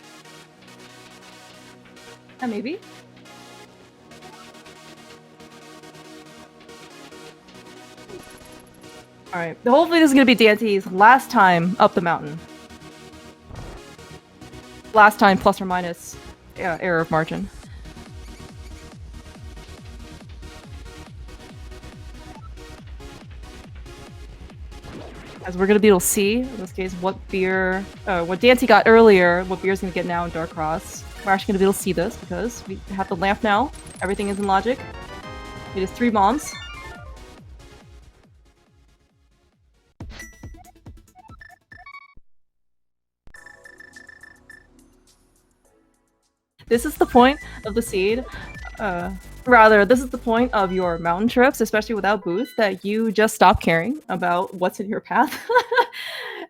Yeah, maybe. Alright, hopefully this is gonna be Daanty's last time up the mountain. Last time plus or minus error of margin. As we're gonna be able to see, in this case, what Daaanty got earlier, what Beer's gonna get now in Dark Cross. We're actually gonna be able to see this because we have the lamp now. Everything is in logic. It is 3 bombs. This is the point of the seed. This is the point of your mountain trips, especially without boots, that you just stop caring about what's in your path.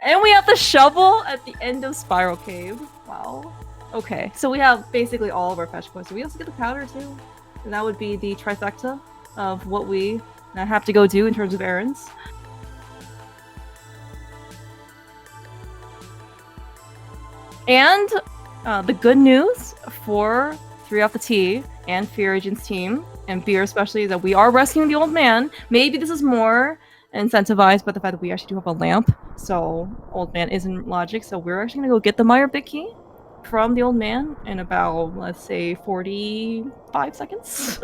And we have the shovel at the end of Spiral Cave. Wow. Okay, so we have basically all of our fetch quests. We also get the powder too. And that would be the trifecta of what we have to go do in terms of errands. And the good news for 3 off the tee and Fear Agent's team, and Beer especially, is that we are rescuing the old man. Maybe this is more incentivized by the fact that we actually do have a lamp. So old man is in logic. So we're actually gonna go get the Meyer Big Key from the old man in about, let's say, 45 seconds.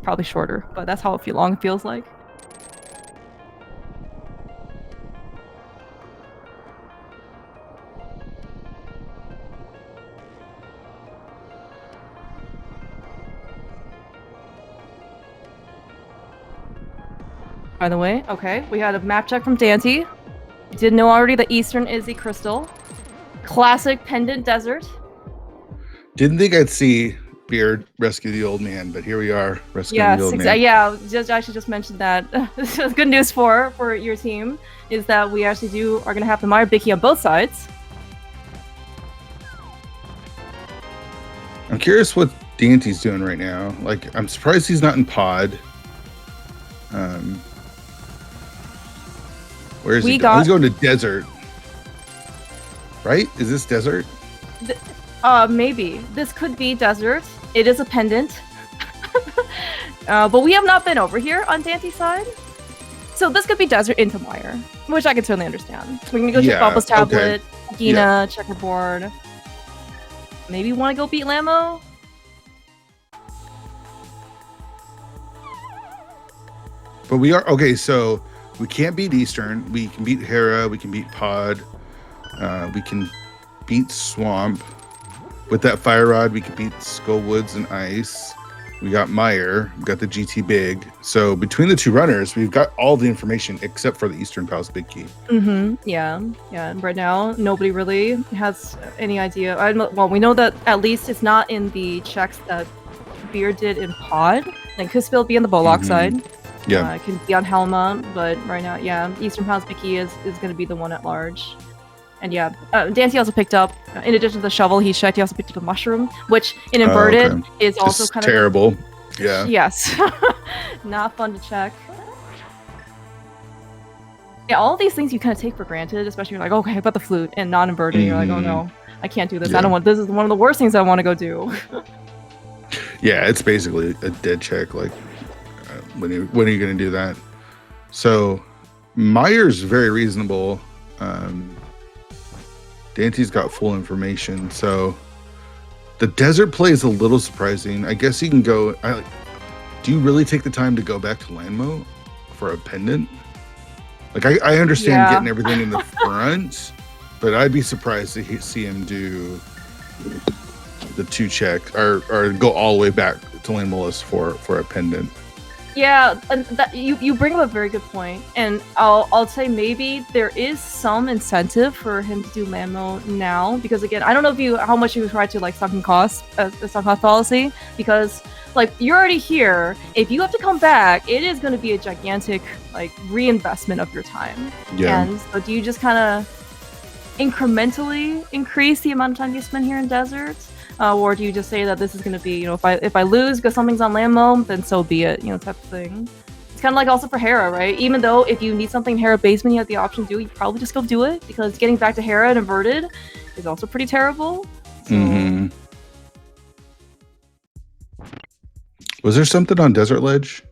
Probably shorter, but that's how long it feels like. By the way, okay, we had a map check from Daaanty. Didn't know already that Eastern is the crystal. Classic pendant desert. Didn't think I'd see Beard rescue the old man, but here we are rescuing the old man. Yeah, just mentioned that. This is good news for your team, is that we actually are going to have the Meyer Big Key on both sides. I'm curious what Daanty's doing right now. Like, I'm surprised he's not in pod. Where is he? He's going to desert. Right? Is this desert? Maybe. This could be desert. It is a pendant. But we have not been over here on Daanty's side. So this could be desert into Meyer, which I can certainly understand. We're gonna go check Bubba's tablet, Gina, checkerboard. Maybe want to go beat Lamo? But we are okay, so we can't beat Eastern. We can beat Hera. We can beat Pod. We can beat Swamp. With that fire rod, we can beat Skullwoods and Ice. We got Meyer. We got the GT Big. So between the 2 runners, we've got all the information except for the Eastern Palace Big Key. Yeah. Right now, nobody really has any idea. Well, we know that at least it's not in the checks that Beer did in Pod. Like, could still be on the Bollock side. Yeah. It can be on Helma, but right now, yeah, Eastern Palace Big Key is going to be the one at large. And yeah, Daaanty also picked up, in addition to the shovel he checked, he also picked up a mushroom, which in inverted is also Just kind of terrible. Yeah. Yes. Not fun to check. Yeah, all of these things you kind of take for granted, especially you're like, okay, how about the flute and non-inverted, you're like, oh no, I can't do this. I don't want, this is one of the worst things I want to go do. Yeah, it's basically a dead check. Like, when are you going to do that? So, Meyer's very reasonable. Daanty's got full information. So, the desert play is a little surprising. I guess you can go. Do you really take the time to go back to Landmo for a pendant? Like, I understand getting everything in the front, but I'd be surprised to see him do the 2 check or go all the way back to Landmolus for a pendant. Yeah, and that, you bring up a very good point, and I'll say maybe there is some incentive for him to do Landmo now, because again, I don't know how much you try to like sunken cost fallacy, because like you're already here. If you have to come back, it is going to be a gigantic like reinvestment of your time. Yeah. And so do you just kind of incrementally increase the amount of time you spend here in desert? Or do you just say that this is going to be, you know, if I lose because something's on Landmo, then so be it, you know, type of thing. It's kind of like also for Hera, right? Even though if you need something in Hera basement, you have the option to do it, you probably just go do it, because getting back to Hera and inverted is also pretty terrible. So... Was there something on Desert Ledge?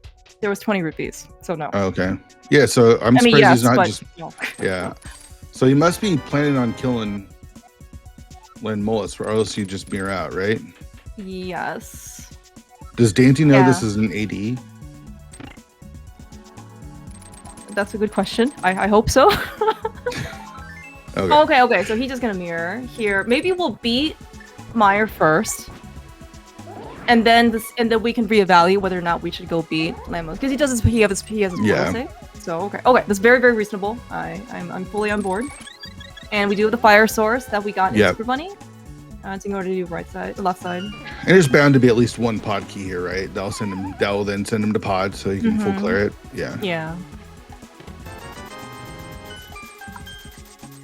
There was 20 rupees, so no. Oh, okay. Yeah, so I'm surprised yes, he's not but, just... No. Yeah. So you must be planning on killing Landmolus, or else you just mirror out, right? Yes. Does Daaanty know this is an AD? That's a good question. I hope so. Okay, so he's just gonna mirror here. Maybe we'll beat Meyer first, and then we can reevaluate whether or not we should go beat Landmolus, because he has his policy. So okay, that's very, very reasonable. I'm fully on board. And we do have the fire source that we got in Super Bunny. It's in order to do left side. And there's bound to be at least one pod key here, right? That will then send him to pod, so you can full clear it. Yeah. Yeah.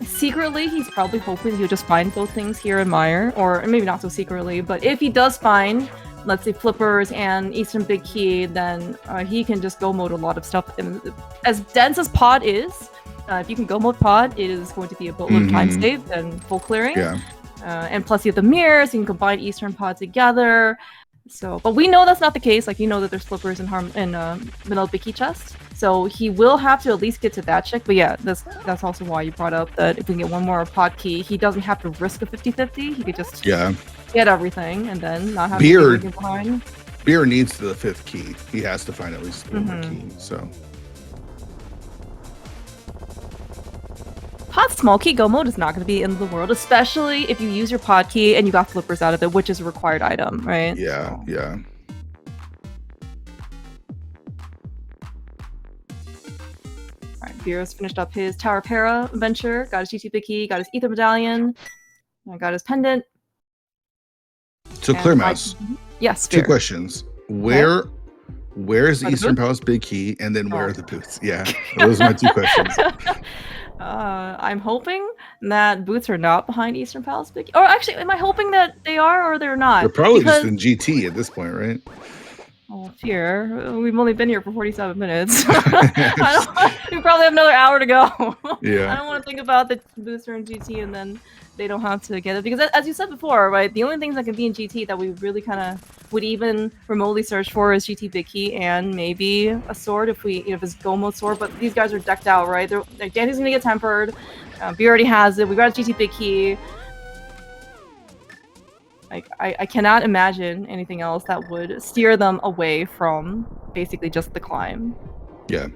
Secretly, he's probably hoping he'll just find both things here in Meyer, or maybe not so secretly, but if he does find, let's say, flippers and Eastern Big Key, then he can just go mode a lot of stuff. And as dense as pod is, if you can go mode pod, it is going to be a boatload of time saved and full clearing. Yeah. And plus you have the mirrors, you can combine Eastern pod together. So, but we know that's not the case. Like, you know that there's flippers in Vanilla Big Key chest. So he will have to at least get to that check. But yeah, that's also why you brought up that if we can get one more pod key, he doesn't have to risk a 50-50. He could just get everything and then not have to be behind. Beer needs the 5th key. He has to find at least one more key. So. Pod small key go mode is not going to be the end of the world, especially if you use your pod key and you got flippers out of it, which is a required item, right? Yeah, yeah. Alright, Beerus finished up his Tower Para adventure, got his GT Big Key, got his Ether Medallion, got his pendant. So Clear Mouse. Yes, Beer. 2 questions. Where is the Eastern Palace Big Key, and then where are the boots? Yeah, those are my 2 questions. I'm hoping that boots are not behind Eastern Palace Big Key. Or actually, am I hoping that they are or they're not? They're probably just in GT at this point, right? Oh, fear. We've only been here for 47 minutes. We probably have another hour to go. Yeah. I don't want to think about the boots are in GT and then they don't have to get it. Because as you said before, right, the only things that can be in GT that we really kind of would even remotely search for is GT Big Key and maybe a sword if it's Go mode sword. But these guys are decked out, right? Daaanty's going to get tempered. B already has it. We got a GT Big Key. Like, I cannot imagine anything else that would steer them away from basically just the climb. Yeah.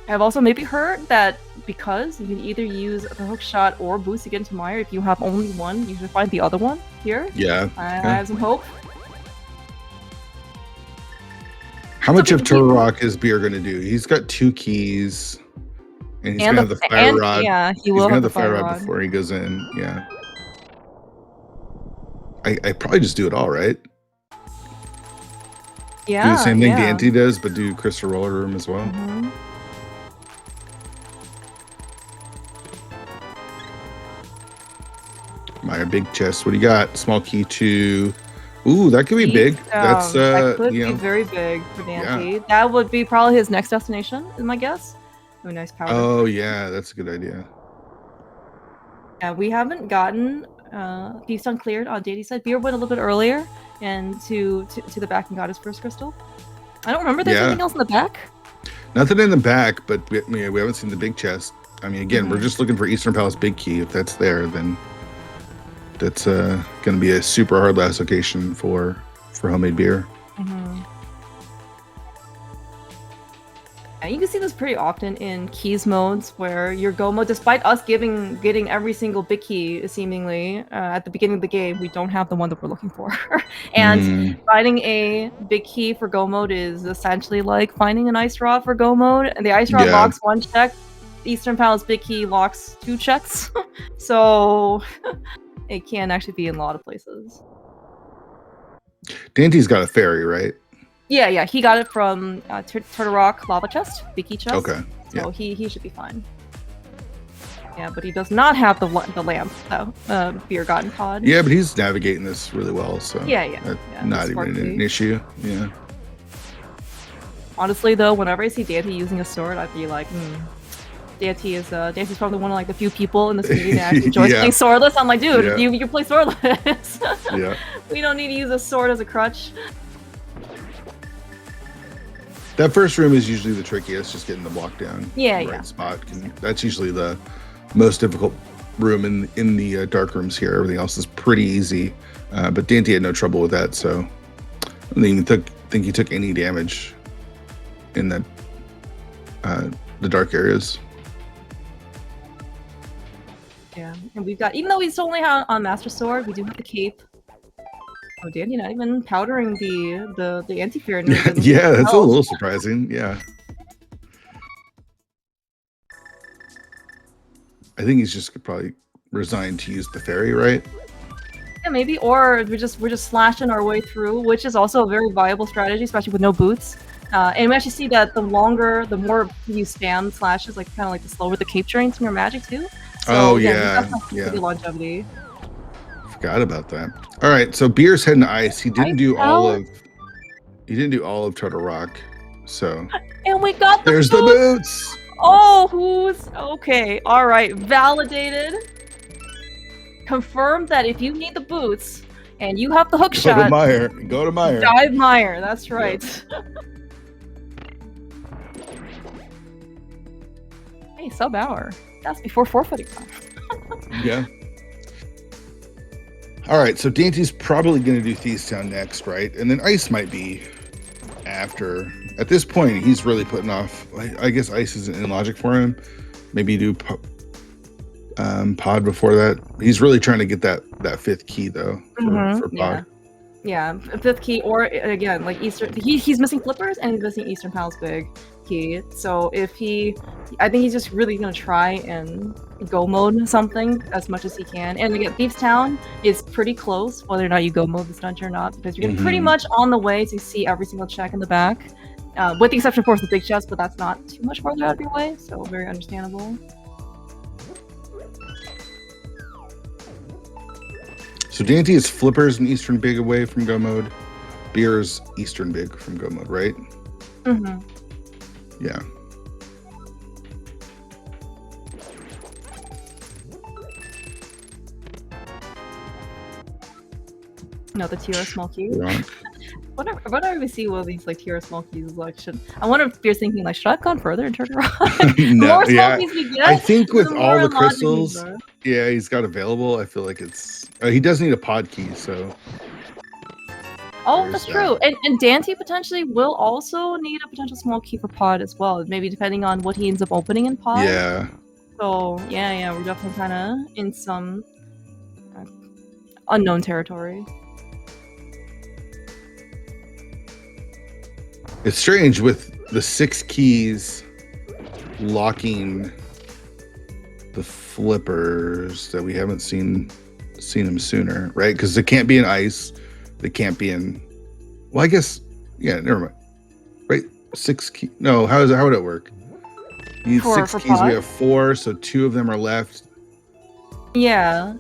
I've also maybe heard that because you can either use the hook shot or boost again to Meyer, if you have only one, you should find the other one here. Yeah. I have some hope. How much of Turok is Beer going to do? He's got 2 keys. And he's gonna have the fire rod. Yeah, he will have the fire rod before he goes in. Yeah. I probably just do it all, right? Yeah. Do the same thing Daaanty does, but do Crystal Roller Room as well. Meyer, big chest. What do you got? Small key to. Ooh, that could be big. That's that could you be know, very big for Daaanty. yeah. That would be probably his next destination, is my guess. Oh, nice powder. Oh yeah, that's a good idea. Yeah, we haven't gotten Beast uncleared on Daaanty's side. Beer went a little bit earlier and to the back and got his first crystal. I don't remember there's anything else in the back. Nothing in the back, but we haven't seen the big chest. I mean, again, we're just looking for Eastern Palace big key. If that's there, then that's going to be a super hard last location for homemade beer. And you can see this pretty often in keys modes where your go mode, despite us getting every single big key seemingly at the beginning of the game, we don't have the one that we're looking for. And finding a big key for go mode is essentially like finding an ice rod for go mode. And the ice rod locks one check. Eastern Palace big key locks 2 checks. So it can actually be in a lot of places. Daanty's got a fairy, right? Yeah, he got it from Turtle Rock Lava Chest, big key chest. Okay. So he should be fine. Yeah, but he does not have the lamp, though. Beer gotten pod. Yeah, but he's navigating this really well, so yeah, not even an issue. Yeah. Honestly, though, whenever I see Daaanty using a sword, I'd be like, Daaanty's probably one of like the few people in this community that actually enjoys playing swordless. I'm like, dude, you play swordless. Yeah. We don't need to use a sword as a crutch. That first room is usually the trickiest, just getting the block down. Yeah, spot. That's usually the most difficult room in the dark rooms here. Everything else is pretty easy, but Daaanty had no trouble with that, so I don't even think he took any damage in that the dark areas. Yeah, and we've got, even though he's only on Master Sword, we do have the cape. Oh, Daaanty not even powdering the anti-fear. Yeah, that's a little surprising. Yeah. I think he's just probably resigned to use the fairy, right? Yeah, maybe. Or we're just slashing our way through, which is also a very viable strategy, especially with no boots. And we actually see that the more you spam slashes, like kind of like the slower the cape drains from your magic too. So, yeah. Longevity. Forgot about that. All right, so Beer's heading to ice. He didn't do all of Turtle Rock, so. And we got the there's boots. The boots. Oh, who's okay? All right, validated. Confirmed that if you need the boots and you have the hook shot, go to Meyer. Dive Meyer. That's right. Yep. Hey, sub hour. That's before forfeiting time. Yeah. All right, so Daanty's probably going to do Thieves Town next, right? And then Ice might be after. At this point, he's really putting off. I guess Ice isn't in logic for him. Maybe do Pod before that. He's really trying to get that 5th key though for Pod. Yeah, 5th key, or again, like Eastern. He's missing flippers and he's missing Eastern Palace big key. So if I think he's just really gonna try and go mode something as much as he can. And again, Thieves Town is pretty close, whether or not you go mode this dungeon or not, because you're pretty much on the way to see every single check in the back, with the exception, of course, the big chest, but that's not too much farther out of your way, so very understandable. So Daaanty is flippers and Eastern big away from go mode. Beer's Eastern big from go mode, right? Yeah. No, the tier small keys. Whenever we see one of these like tier small keys, like I wonder if Beer's thinking like, should I have gone further and turned around? No, more small keys we get, I think with all the crystals, he's he's got available. I feel like it's he does need a pod key, so. Oh, that's true. And Daaanty potentially will also need a potential small key for pod as well, maybe depending on what he ends up opening in pod. Yeah. So yeah, we're definitely kind of in some unknown territory. It's strange with the 6 keys locking the flippers that we haven't seen them sooner, right? Because they can't be in ice, they can't be in. Well, I guess never mind. Right, 6 key. No, how would it work? You need 6 keys. We have 4, so 2 of them are left. Yeah,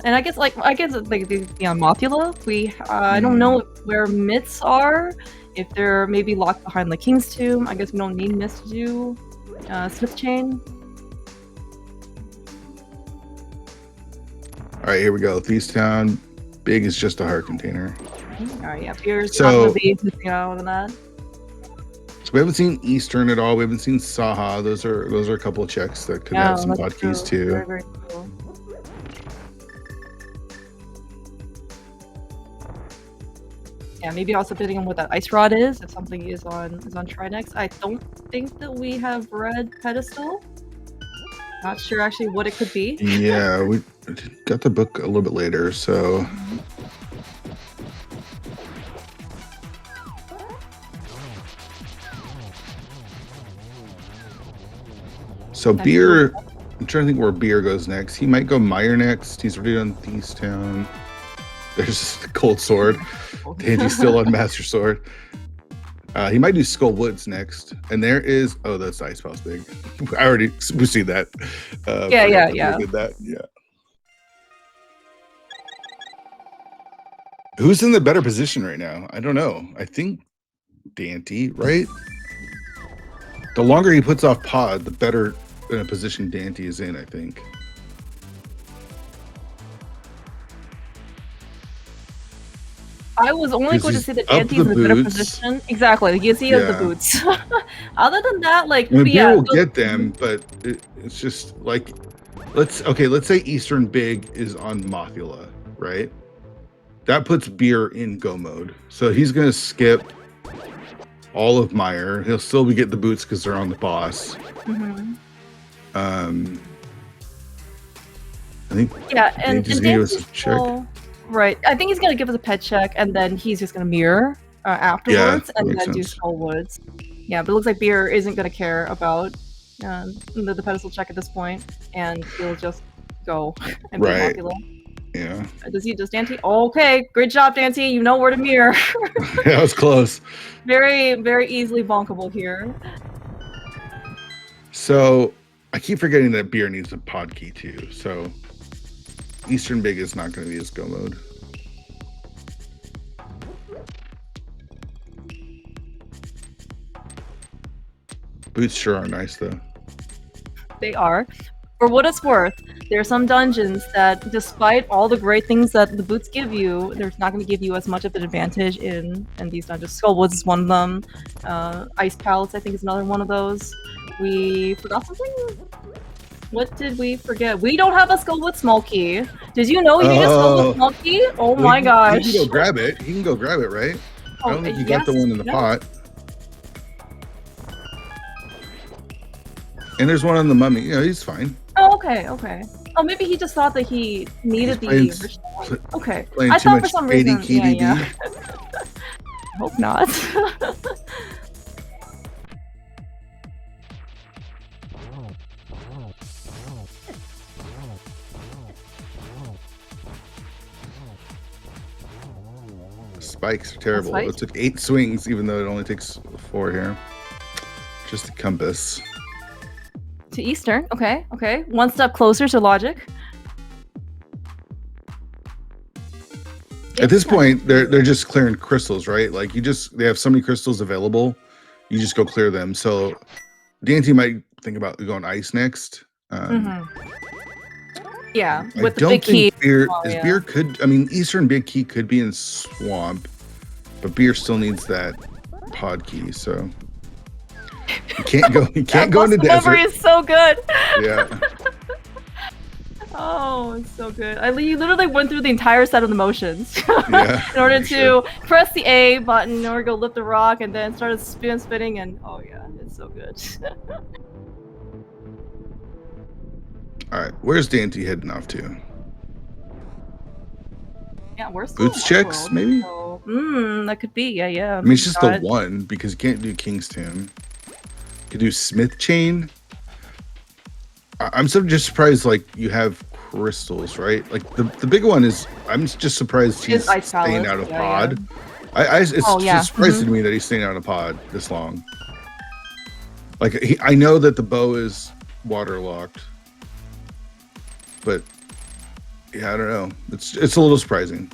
and I guess like the Mothula. I don't know where myths are. If they're maybe locked behind the King's Tomb, I guess we don't need myths to do Smith Chain. All right, here we go. Thiestown, big is just a heart container. All right, yeah, Beer's So- not gonna be missing out on that. So we haven't seen Eastern at all. We haven't seen Saha. Those are a couple of checks that could have some that's pod keys true. too. Very, very cool. Yeah, maybe also depending on what that ice rod is, if something is on Trinex. I don't think that we have red pedestal. Not sure actually what it could be. Yeah, we got the book a little bit later, so. So Beer, I'm trying to think where Beer goes next. He might go Meyer next. He's already on Thiestown. There's the Cold Sword. Daaanty's still on Master Sword. He might do Skull Woods next. And there is, oh, that's Ice Palace big. We see that. Yeah. We did that, yeah. Who's in the better position right now? I don't know. I think Daaanty, right? The longer he puts off pod, the better in a position Daaanty is in, I think. I was only going to say that up Daaanty's the in a better boots. position. Exactly, you see as the boots. Other than that, like, I mean, but Beer yeah, will get them, but it's just like, let's say Eastern Big is on Mothula, right? That puts Beer in go mode. So he's going to skip all of Meyer. He'll still be getting the boots because they're on the boss. I think. Yeah, and just give us a check. Right, I think he's gonna give us a pet check, and then he's just gonna mirror afterwards, and makes then do sense. Skull Woods. Yeah, but it looks like Beer isn't gonna care about the pedestal check at this point, and he'll just go and be Right. popular. Yeah. Does Daaanty? Okay, good job, Daaanty. You know where to mirror. That was close. Very, very easily bonkable here. So I keep forgetting that Beer needs a pod key too. So Eastern Big is not going to be his go mode. Boots sure are nice though. They are. For what it's worth, there are some dungeons that, despite all the great things that the boots give you, they're not going to give you as much of an advantage in these dungeons. Skull Woods is one of them. Ice Palace, I think, is another one of those. We forgot something? What did we forget? We don't have a Skull Woods small key. Did you know you need a Skull Woods small key? Oh my gosh. He can go grab it. He can go grab it, right? I don't think you got the one in the pot. And there's one on the mummy. Yeah, he's fine. Oh, okay. Oh, maybe he just thought that he needed the original one. Okay. Playing I too thought much for some reason. KDB. Yeah. Hope not. Spikes are terrible. Spikes? It took 8 swings, even though it only takes 4 here. Just a compass. To Eastern. Okay. One step closer to logic. At this point, they're just clearing crystals, right? Like they have so many crystals available, you just go clear them. So Daaanty might think about going ice next. Yeah, I with the don't big key. think Beer Oh, is yeah. Beer could. I mean, Eastern Big Key could be in Swamp, but Beer still needs that pod key. So he can't go. He can't go into desert. Memory is so good. Yeah. Oh, it's so good. You literally went through the entire set of the motions Yeah, in order for to sure. press the A button in order to go lift the rock, and then started spinning, and oh yeah, it's so good. All right, where's Daaanty heading off to? Yeah, we're still Boots in checks, World, maybe? So, that could be. Yeah. I mean, it's just the Got it. one because you can't do King's Tomb. You could do Smith Chain. I'm just surprised, like, you have crystals, right? Like, the big one is, I'm just surprised he's Ice staying Palace, out of yeah, pod. yeah. It's just surprising to me that he's staying out of pod this long. Like, I know that the bow is waterlocked, but Yeah, I don't know. It's a little surprising.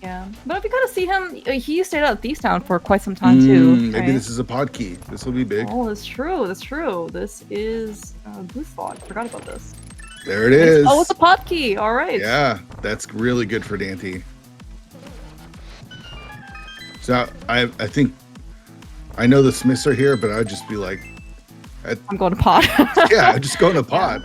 Yeah, but we gotta see him. He stayed at Thieves Town for quite some time too. Maybe right? this is a pod key. This will be big. Oh, that's true. That's true. This is booth log. Forgot about this. There it is. Oh, it's a pod key. All right. Yeah, that's really good for Daaanty. So I think I know the Smiths are here, but I'd just be like, I'm going to pod. yeah, just go in a pod.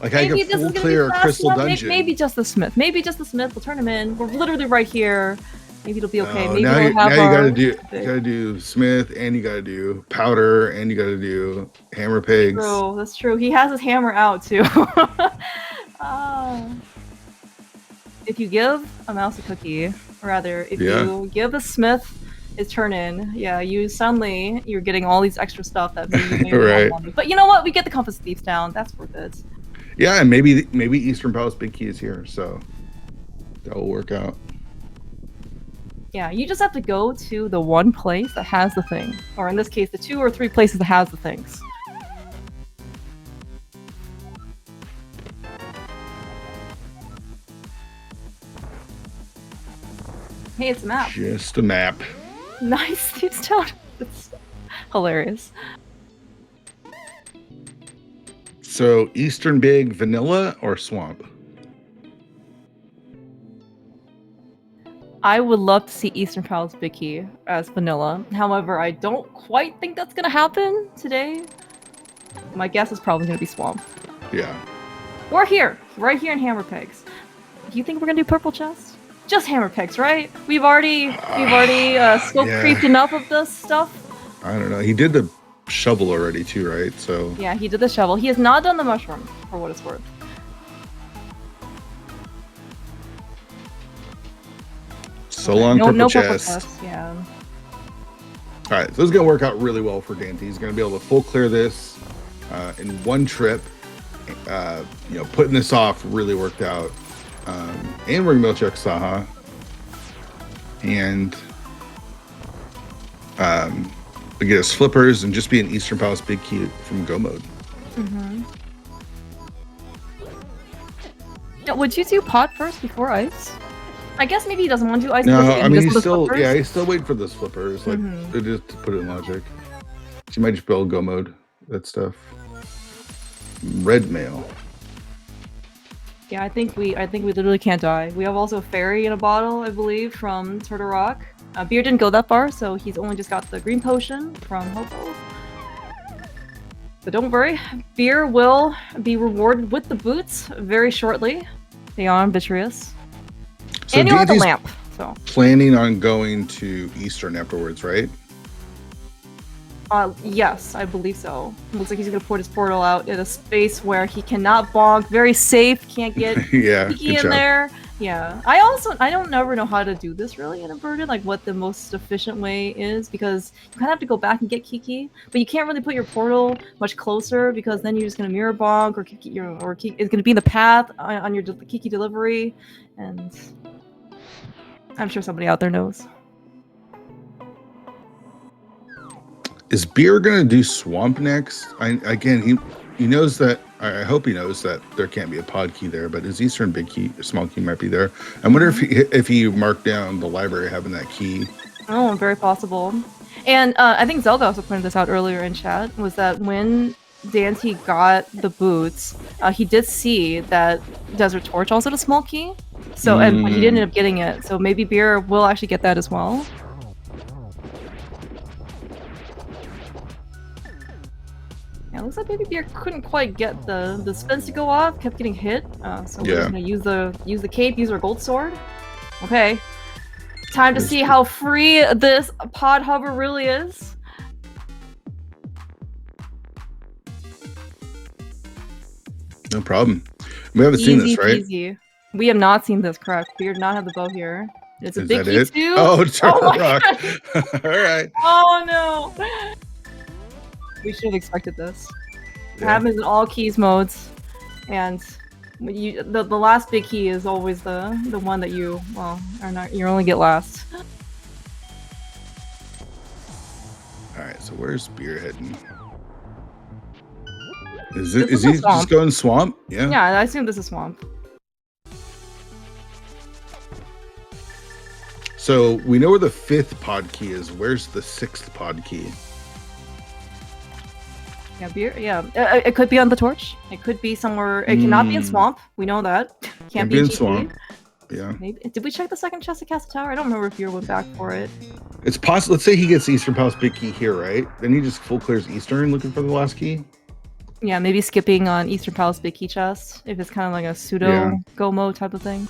Like maybe I can full clear a crystal dungeon. Maybe just the Smith. Maybe just the Smith. We'll turn him in. We're literally right here. Maybe it'll be okay. Maybe now we'll have you gotta do Smith, and you gotta do powder, and you gotta do hammer pigs. True, that's true. He has his hammer out too. If you give a mouse a cookie, or rather, if you give the Smith his turn in, suddenly you're getting all these extra stuff that maybe you right. want. But you know what? We get the Compass Thieves down. That's worth it. Yeah, and maybe Eastern Palace Big Key is here, so that will work out. Yeah, you just have to go to the one place that has the thing, or in this case, the 2 or 3 places that has the things. Hey, it's a map. Just a map. Nice, Thieves Town. It's hilarious. So Eastern Big vanilla or swamp? I would love to see Eastern Palace Big Key as vanilla. However, I don't quite think that's gonna happen today. My guess is probably gonna be swamp. Yeah. We're here, right here in Hammer Pegs. Do you think we're gonna do purple chest? Just Hammer Pegs, right? We've already scope creeped enough of this stuff. I don't know. He did the shovel already too, right? So yeah, he did the shovel. He has not done the mushroom, for what it's worth. So long, purple chest. Purple chest. Yeah. All right, so this is gonna work out really well for Daaanty. He's gonna be able to full clear this in one trip. Putting this off really worked out. And we're gonna check Saha. And we get his flippers and just be an Eastern Palace Big Key from Go mode. Yeah, would you do pot first before ice? I guess maybe he doesn't want to do ice. No, I mean he's still waiting for those flippers, like just to put it in logic. She might just build Go mode, that stuff. Red mail. Yeah, I think we literally can't die. We have also a fairy in a bottle, I believe, from Turtle Rock. Beer didn't go that far, so he's only just got the green potion from Hopo. But don't worry, Beer will be rewarded with the boots very shortly. They are ambitious. So and you'll have the lamp. So planning on going to Eastern afterwards, right? Yes, I believe so. It looks like he's gonna put his portal out in a space where he cannot bonk. Very safe. Can't get Kiki in there. Yeah. I don't never know how to do this really in Inverted, like what the most efficient way is, because you kind of have to go back and get Kiki, but you can't really put your portal much closer because then you're just gonna mirror bonk or Kiki, it's gonna be in the path on your Kiki delivery, and I'm sure somebody out there knows. Is Beer gonna do Swamp next? He knows that. I hope he knows that there can't be a pod key there, but his Eastern Big Key, small key might be there. I wonder if he marked down the library having that key. Oh, very possible. And I think Zelda also pointed this out earlier in chat, was that when Daaanty got the boots, he did see that Desert Torch also had a small key. So and he didn't end up getting it. So maybe Beer will actually get that as well. Yeah, looks like maybe Beer couldn't quite get the spins to go off, kept getting hit. So we're just gonna use the cape, use our gold sword. Okay. Time to see how free this pod hover really is. No problem. We haven't seen this, right? Easy. We have not seen this, correct? We do not have the bow here. It's a big key too. Oh, Turtle Rock. All right. Oh no. We should have expected this. It happens in all keys modes, and the last big key is always the one that you only get last. All right, so where's Beer heading? Is he just going swamp? Yeah. Yeah, I assume this is swamp. So we know where the 5th pod key is. Where's the 6th pod key? Yeah, beer. Yeah, it could be on the torch. It could be somewhere. It cannot be in swamp. We know that. Can't be in swamp. Yeah. Maybe. Did we check the second chest at Castle Tower? I don't remember if beer went back for it. It's possible. Let's say he gets the Eastern Palace big key here, right? Then he just full clears Eastern looking for the last key. Yeah, maybe skipping on Eastern Palace big key chest if it's kind of like a pseudo go mode type of thing.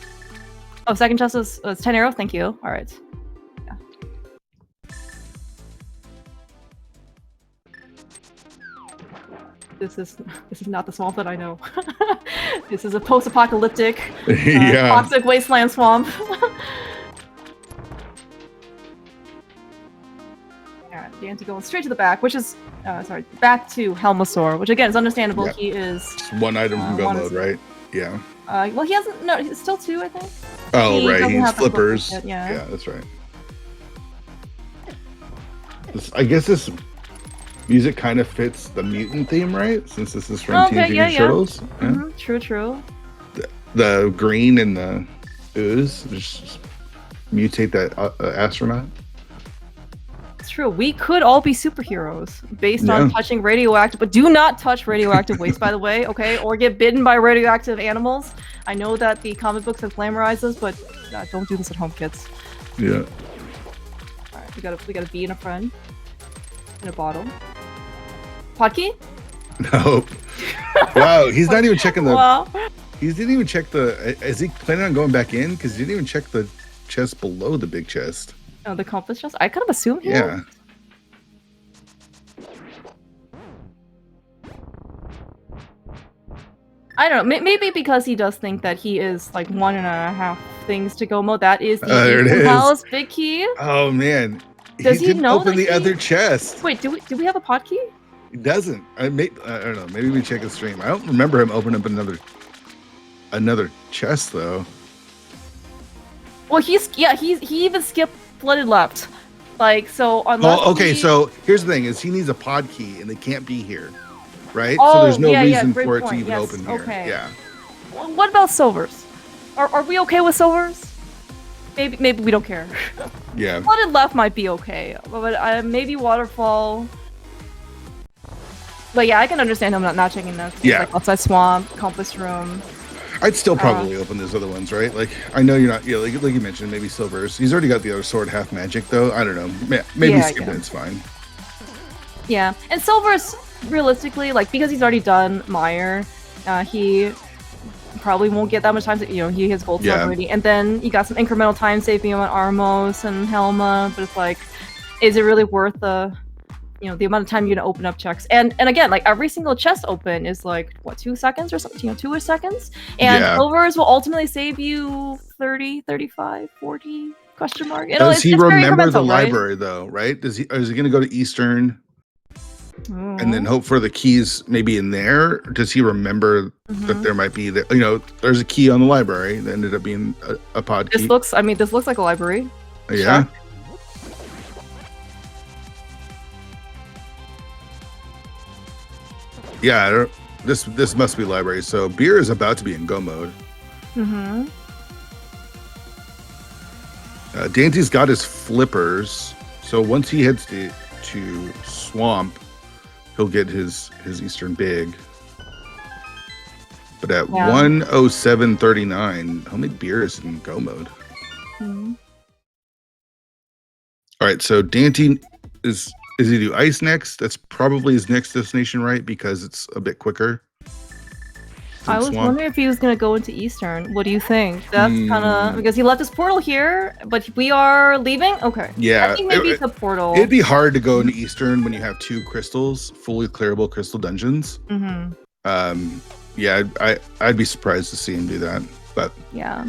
Oh, second chest is 10 arrow. Thank you. All right. Yeah. This is not the swamp that I know. This is a post-apocalyptic, toxic wasteland swamp. Alright, Daaanty going straight to the back, which is back to Helmasaur, which again is understandable. He is just one item from go mode, right? Yeah. Well, he hasn't. No, he's still 2, I think. Oh, right. He has flippers. Yeah, that's right. I guess this music kind of fits the mutant theme, right? Since this is from Teenage Mutant Turtles. Yeah. Mm-hmm. True. The green and the ooze just mutate that astronaut. It's true. We could all be superheroes based on touching radioactive, but do not touch radioactive waste, by the way, okay? Or get bitten by radioactive animals. I know that the comic books have glamorized this, but don't do this at home, kids. Yeah. All right, we got a bee and a friend in a bottle. Podkey? Nope. Wow, he's not even checking the. Wow. He didn't even check the. Is he planning on going back in? Because he didn't even check the chest below the big chest. Oh, the compass chest? I kind of assume he Yeah. I don't know. Maybe because he does think that he is like 1.5 things to go mode. That is the Palace big key. Oh man. Does he know open the other chest? Wait, do we have a pod key? He doesn't. I don't know. Maybe we check his stream. I don't remember him opening up another chest though. Well, he even skipped flooded left. Like, so unless so here's the thing is he needs a pod key and they can't be here. Right? Oh, so there's no reason for it point. to even open here. Okay. Yeah. Well, what about silvers? Are we okay with silvers? Maybe we don't care. Yeah. Flooded left might be okay, but maybe waterfall. But yeah, I can understand him not checking that. Yeah. Like outside swamp, compass room. I'd still probably open those other ones, right? Like I know you're not. Yeah, like you mentioned, maybe silvers. He's already got the other sword, half magic though. I don't know. Maybe skip it. It's fine. Yeah, and silvers. Realistically, like because he's already done Meyer, he probably won't get that much time to, he has gold already, and then you got some incremental time saving on Armos and Helma, but it's like, is it really worth the the amount of time you're gonna open up checks? And again, like every single chest open is like what, 2 seconds or something, 2 seconds, and silvers will ultimately save you 30, 35, 40 question mark. Does he remember the library though? Right? Is he gonna go to Eastern? And then hope for the keys maybe in there? Does he remember that there might be there's a key on the library that ended up being a pod key? This looks like a library. Yeah. Sure. Yeah, this must be library. So beer is about to be in go mode. Daanty's got his flippers. So once he heads to swamp, he'll get his Eastern big. But at 107.39, homemade beer is in go mode. All right, so Daaanty is he do ice next? That's probably his next destination, right? Because it's a bit quicker. I was wondering if he was gonna go into Eastern. What do you think? That's kind of because he left his portal here, but we are leaving. Okay. Yeah. I think maybe it's a portal. It'd be hard to go into Eastern when you have 2 crystals, fully clearable crystal dungeons. Yeah, I'd be surprised to see him do that, but yeah.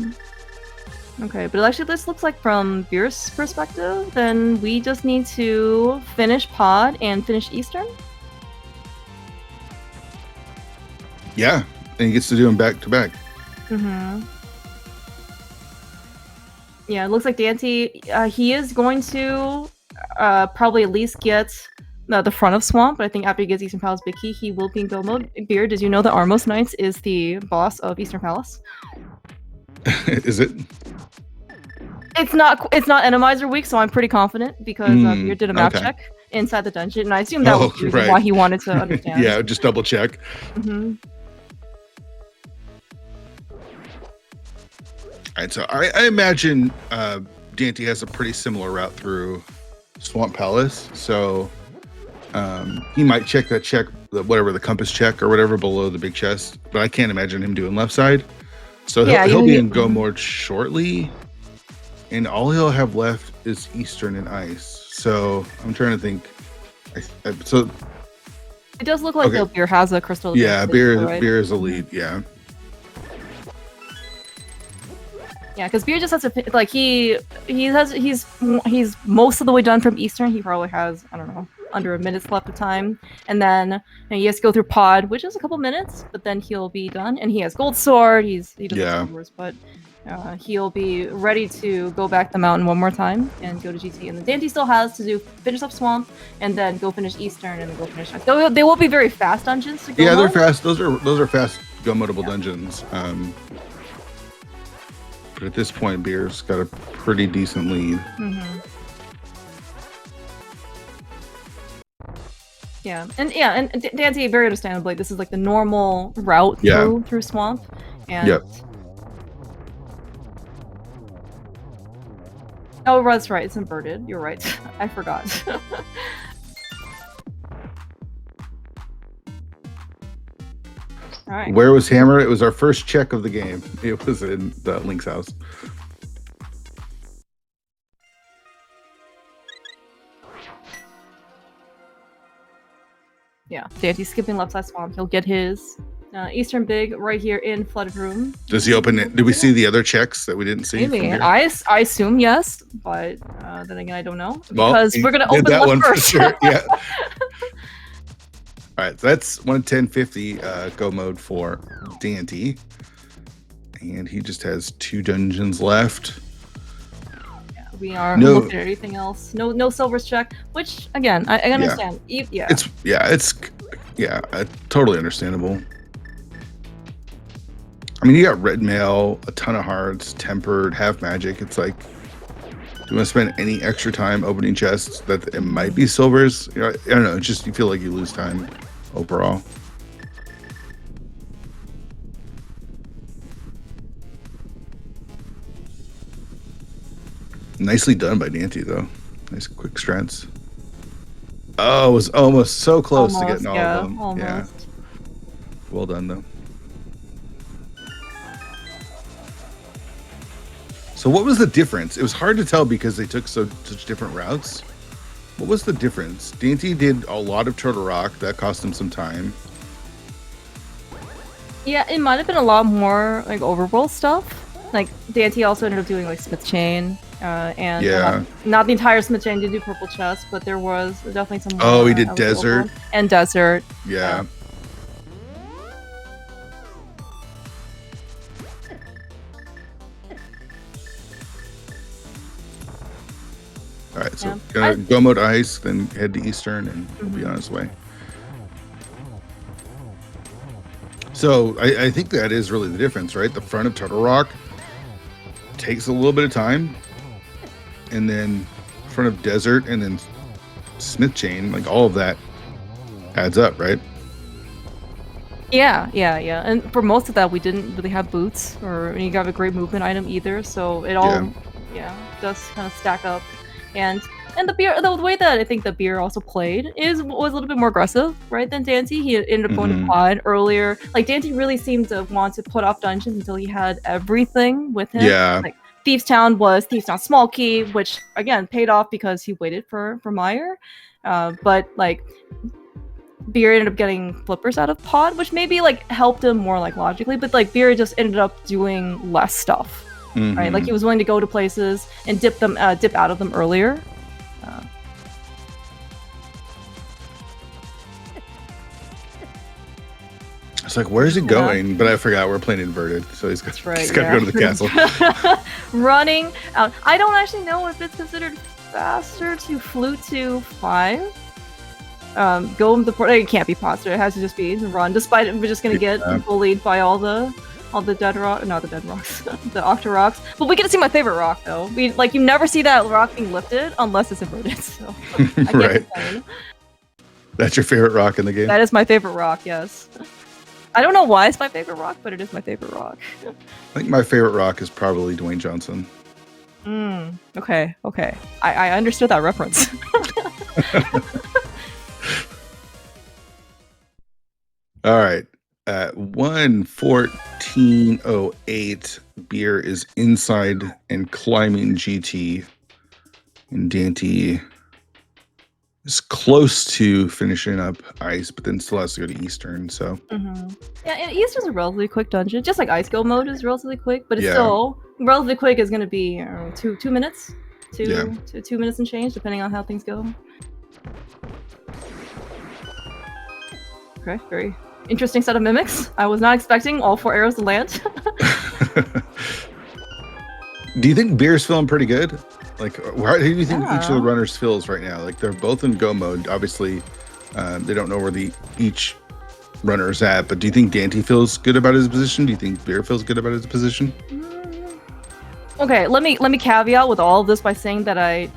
Okay, but actually, this looks like from Beer's perspective, then we just need to finish Pod and finish Eastern. Yeah. And he gets to do them back to back. Yeah, it looks like Daaanty, he is going to probably at least get the front of Swamp, but I think after he gets Eastern Palace Big Key, he will be in go mode. Beer, did you know that Armos Knights is the boss of Eastern Palace? Is it? It's not Enemizer week, so I'm pretty confident because Beer did a map check inside the dungeon, and I assume that was the reason why he wanted to understand. Yeah, just double check. All right, so I imagine Daaanty has a pretty similar route through Swamp Palace, so he might check whatever the compass check or whatever below the big chest, but I can't imagine him doing left side. So he'll be in go mode shortly, and all he'll have left is Eastern and Ice. So I'm trying to think. So it does look like the Beer has a crystal. Yeah, beer is a lead. Yeah. Yeah, because Beer just has to like he's most of the way done from Eastern. He probably has, I don't know, under a minute's left of time, and then he has to go through Pod, which is a couple minutes, but then he'll be done. And he has Gold Sword. He doesn't have swords, but he'll be ready to go back the mountain one more time and go to GT. And then Daaanty still has to finish up Swamp and then go finish Eastern and then go finish. They will be very fast dungeons. They're fast. Those are fast go modable dungeons. But at this point, Beer's got a pretty decent lead. Yeah, and Daaanty, very understandably, this is like the normal route through Swamp. And oh, that's right, it's inverted. You're right. I forgot. All right. Where was Hammer? It was our first check of the game. It was in the Link's house. Yeah, Daanty's skipping left side Swamp. He'll get his Eastern Big right here in Flooded Room. Does he open it? Did we see the other checks that we didn't see? Maybe. I assume yes, but then again, I don't know. Because we're going to open that one first. For sure. Yeah. All right, so that's 110.50 go mode for Daaanty. And he just has 2 dungeons left. Yeah, we are looking at anything else. No silvers check, which again, I understand. It's totally understandable. I mean, you got red mail, a ton of hearts, tempered, half magic. It's like, do you want to spend any extra time opening chests that it might be silvers? You know, I don't know. It's just you feel like you lose time overall. Nicely done by Daaanty, though. Nice quick strats. Oh, it was almost so close to getting all of them. Almost. Yeah. Well done, though. So what was the difference? It was hard to tell because they took such different routes. What was the difference? Daaanty did a lot of Turtle Rock. That cost him some time. Yeah, it might have been a lot more like overworld stuff. Like Daaanty also ended up doing like Smith Chain, and not the entire Smith Chain. Did do Purple Chest, but there was definitely some. Oh, he did Desert and Desert. Yeah. All right, so gonna go mode Ice, then head to Eastern, and he'll be on his way. So I think that is really the difference, right? The front of Turtle Rock takes a little bit of time, and then front of Desert, and then Smith Chain, like all of that adds up, right? Yeah. And for most of that, we didn't really have boots, or you got a great movement item either. So it all, does kind of stack up. And the beer, the way that I think the beer also played was a little bit more aggressive, right, than Daaanty. He ended up going to Pod earlier. Like Daaanty really seemed to want to put off dungeons until he had everything with him. Yeah. Like Thieves Town was Thieves Town Small Key, which again paid off because he waited for Meyer. But like Beer ended up getting flippers out of Pod, which maybe like helped him more like logically, but like Beer just ended up doing less stuff. Right, like he was willing to go to places and dip out of them earlier. It's like, where's he going? But I forgot we're playing inverted, so he's got to go to the castle. Running out. I don't actually know if it's considered faster to Flute to 5. Go the port. It can't be faster. It has to just be run. Despite it, we're just gonna get bullied by all the all the dead rock, not the dead rocks, the octa rocks. But we get to see my favorite rock though. You never see that rock being lifted unless it's inverted. So I can't Right. complain. That's your favorite rock in the game? That is my favorite rock. Yes. I don't know why it's my favorite rock, but it is my favorite rock. I think my favorite rock is probably Dwayne Johnson. Okay. I understood that reference. All right. At 1:14:08, Beer is inside and climbing GT. And Daaanty is close to finishing up Ice, but then still has to go to Eastern, so. Yeah, and Eastern's a relatively quick dungeon. Just like Ice Go mode is relatively quick, but it's still relatively quick is going to be 2 minutes. 2 minutes and change, depending on how things go. Okay, very interesting set of mimics. I was not expecting all 4 arrows to land. Do you think Beer's feeling pretty good? Like, how do you think each of the runners feels right now? Like, they're both in go mode. Obviously, they don't know where each runner is at, but do you think Daaanty feels good about his position? Do you think Beer feels good about his position? Okay, let me caveat with all of this by saying that I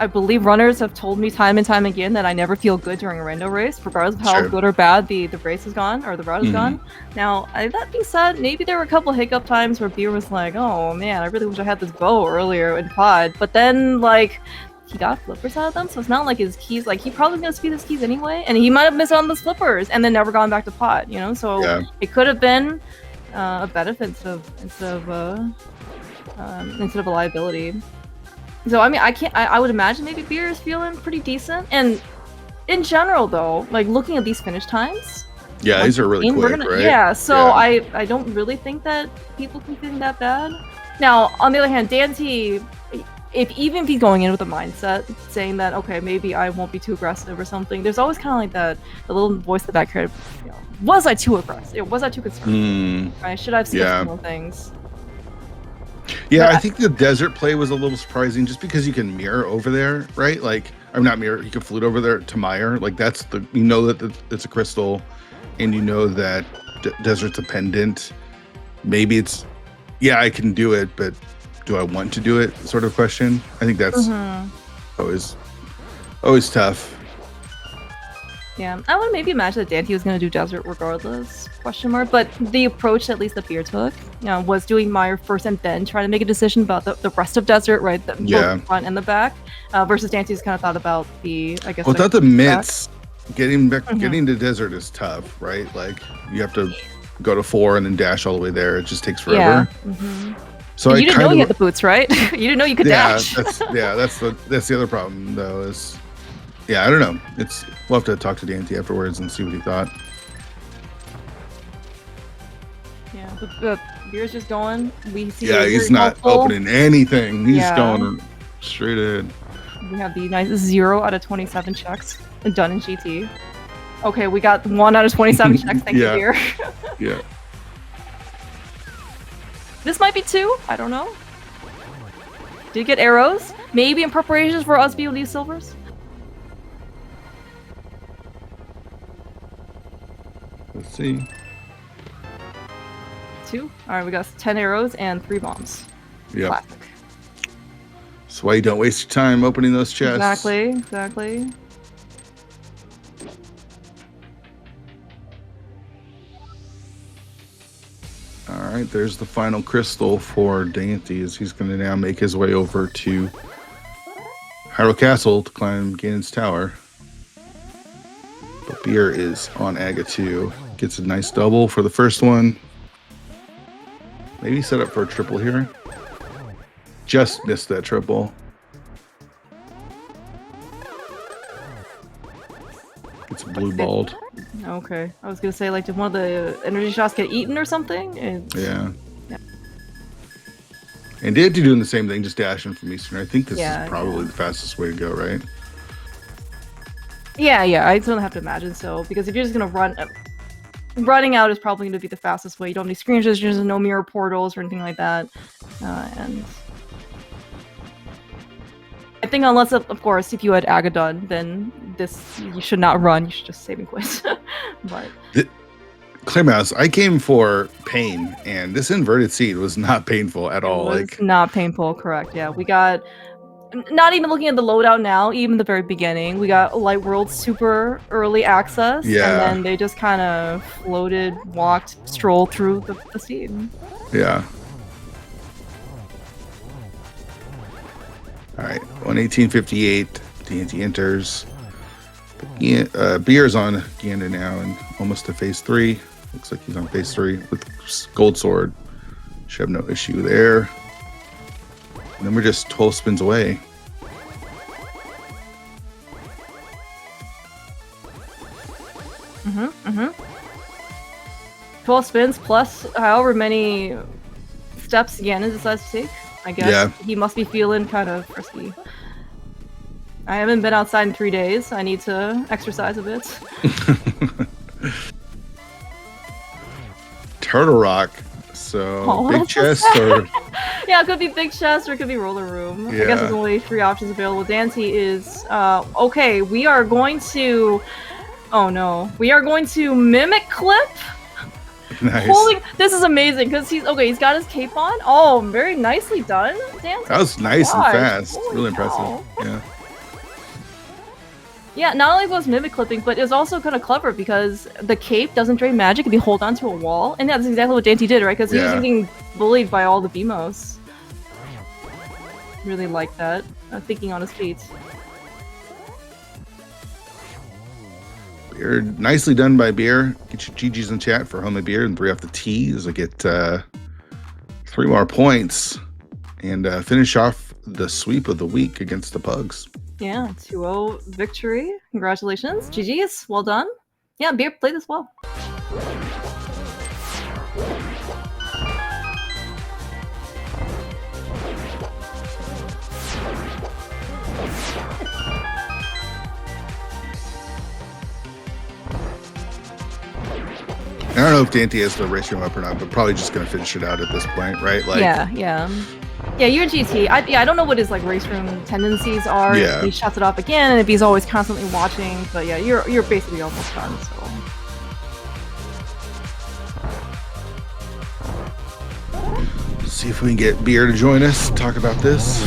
believe runners have told me time and time again that I never feel good during a rando race, regardless of how good or bad the race has gone or the route has gone. Now, that being said, maybe there were a couple hiccup times where Beer was like, "Oh man, I really wish I had this bow earlier in pod," but then he got flippers out of them, so it's not like his keys. Like he probably gonna speed his keys anyway, and he might have missed on the flippers and then never gone back to pod. So it could have been a benefit instead of a liability. So I mean, I would imagine maybe Beer is feeling pretty decent. And in general, though, like looking at these finish times, these are really quick, right? Yeah. So I don't really think that people can feel that bad. Now, on the other hand, Daaanty, even if he's going in with a mindset saying that okay, maybe I won't be too aggressive or something, there's always kind of like the little voice in the back here. Was I too aggressive? Was I too concerned? Right? Should I have skipped some more things? Yeah, I think the desert play was a little surprising just because you can mirror over there, right? Like, I'm not mirror, you can flute over there to Meyer. Like, that's that it's a crystal and you know that desert's a pendant. Maybe it's, I can do it, but do I want to do it sort of question? I think that's always tough. Yeah, I would maybe imagine that Daaanty was going to do desert regardless, question mark. But the approach at least that Beer took, was doing Meyer first and then try to make a decision about the rest of desert, right? Both the front and the back, versus Danty's kind of thought about without the mitts, getting to desert is tough, right? Like you have to go to 4 and then dash all the way there. It just takes forever. So you didn't know you had the boots, right? You didn't know you could dash. That's the other problem though is. Yeah, I don't know. We'll have to talk to Daaanty afterwards and see what he thought. Yeah, the Beer's just going. We see. Yeah, he's not opening anything. He's going straight in. We have the nice 0 out of 27 checks done in GT. Okay, we got 1 out of 27 checks. Thank you, Beer. Yeah. This might be 2. I don't know. Did get arrows? Maybe in preparations for us being these silvers. Let's see. 2. All right, we got 10 arrows and 3 bombs. Yeah. Classic. That's why you don't waste your time opening those chests. Exactly. All right, there's the final crystal for Daaanty as he's going to now make his way over to Hyrule Castle to climb Ganon's Tower. But Beer is on Aga 2. Gets a nice double for the first one. Maybe set up for a triple here. Just missed that triple. It's blue balled. Okay. I was going to say, did one of the energy shots get eaten or something? Yeah. And Daaanty doing the same thing, just dashing from Eastern. I think this is probably the fastest way to go, right? Yeah, I don't have to imagine so, because if you're just gonna running out is probably gonna be the fastest way. You don't need screen gestures and no mirror portals or anything like that. And I think unless, of course, if you had Agadon, then you should not run. You should just save and quit. But Clear Mouse, I came for pain, and this inverted seed was not painful at all. It was Like, not painful, correct? Yeah, we got. Not even looking at the loadout now, even the very beginning, we got Light World super early access, Yeah. and then they just kind of floated, walked, strolled through the scene. yeah. All right, 118.58. Daaanty enters. Beer's on Gander now and almost to phase 3. Looks like he's on phase 3 with Gold Sword. Should have no issue there. And then we're just 12 spins away. Mm-hmm. 12 spins plus however many steps Ganon decides to take. I guess he must be feeling kind of frisky. I haven't been outside in 3 days. I need to exercise a bit. Turtle Rock. So big chest or yeah, it could be big chest or it could be roller room. Yeah. I guess there's only 3 options available. Daaanty is okay. We are going to. Oh no, we are going to mimic clip. nice. Holy, this is amazing because he's okay. He's got his cape on. Oh, very nicely done, Daaanty. That was nice and fast. Holy Really cow. impressive. Yeah. Yeah, not only was mimic clipping, but it was also kind of clever because the cape doesn't drain magic if you hold onto a wall, and that's exactly what Daaanty did, right? Because he was getting bullied by all the BMOs. Really like that. Thinking on his feet. Beer, nicely done by Beer. Get your GGs in chat for Homemade Beer and 3 off the tees. I get 3 more points and finish off the sweep of the week against the Pugs. Yeah, 2-0 victory. Congratulations. GG's. Well done. Yeah, Beer played this well. I don't know if Daaanty has the race room up or not, but probably just gonna finish it out at this point, right? Like, yeah, you're GT. I don't know what his like race room tendencies are. Yeah. If he shuts it off again, and if he's always constantly watching. But yeah, you're basically almost done. So. See if we can get Beer to join us, talk about this.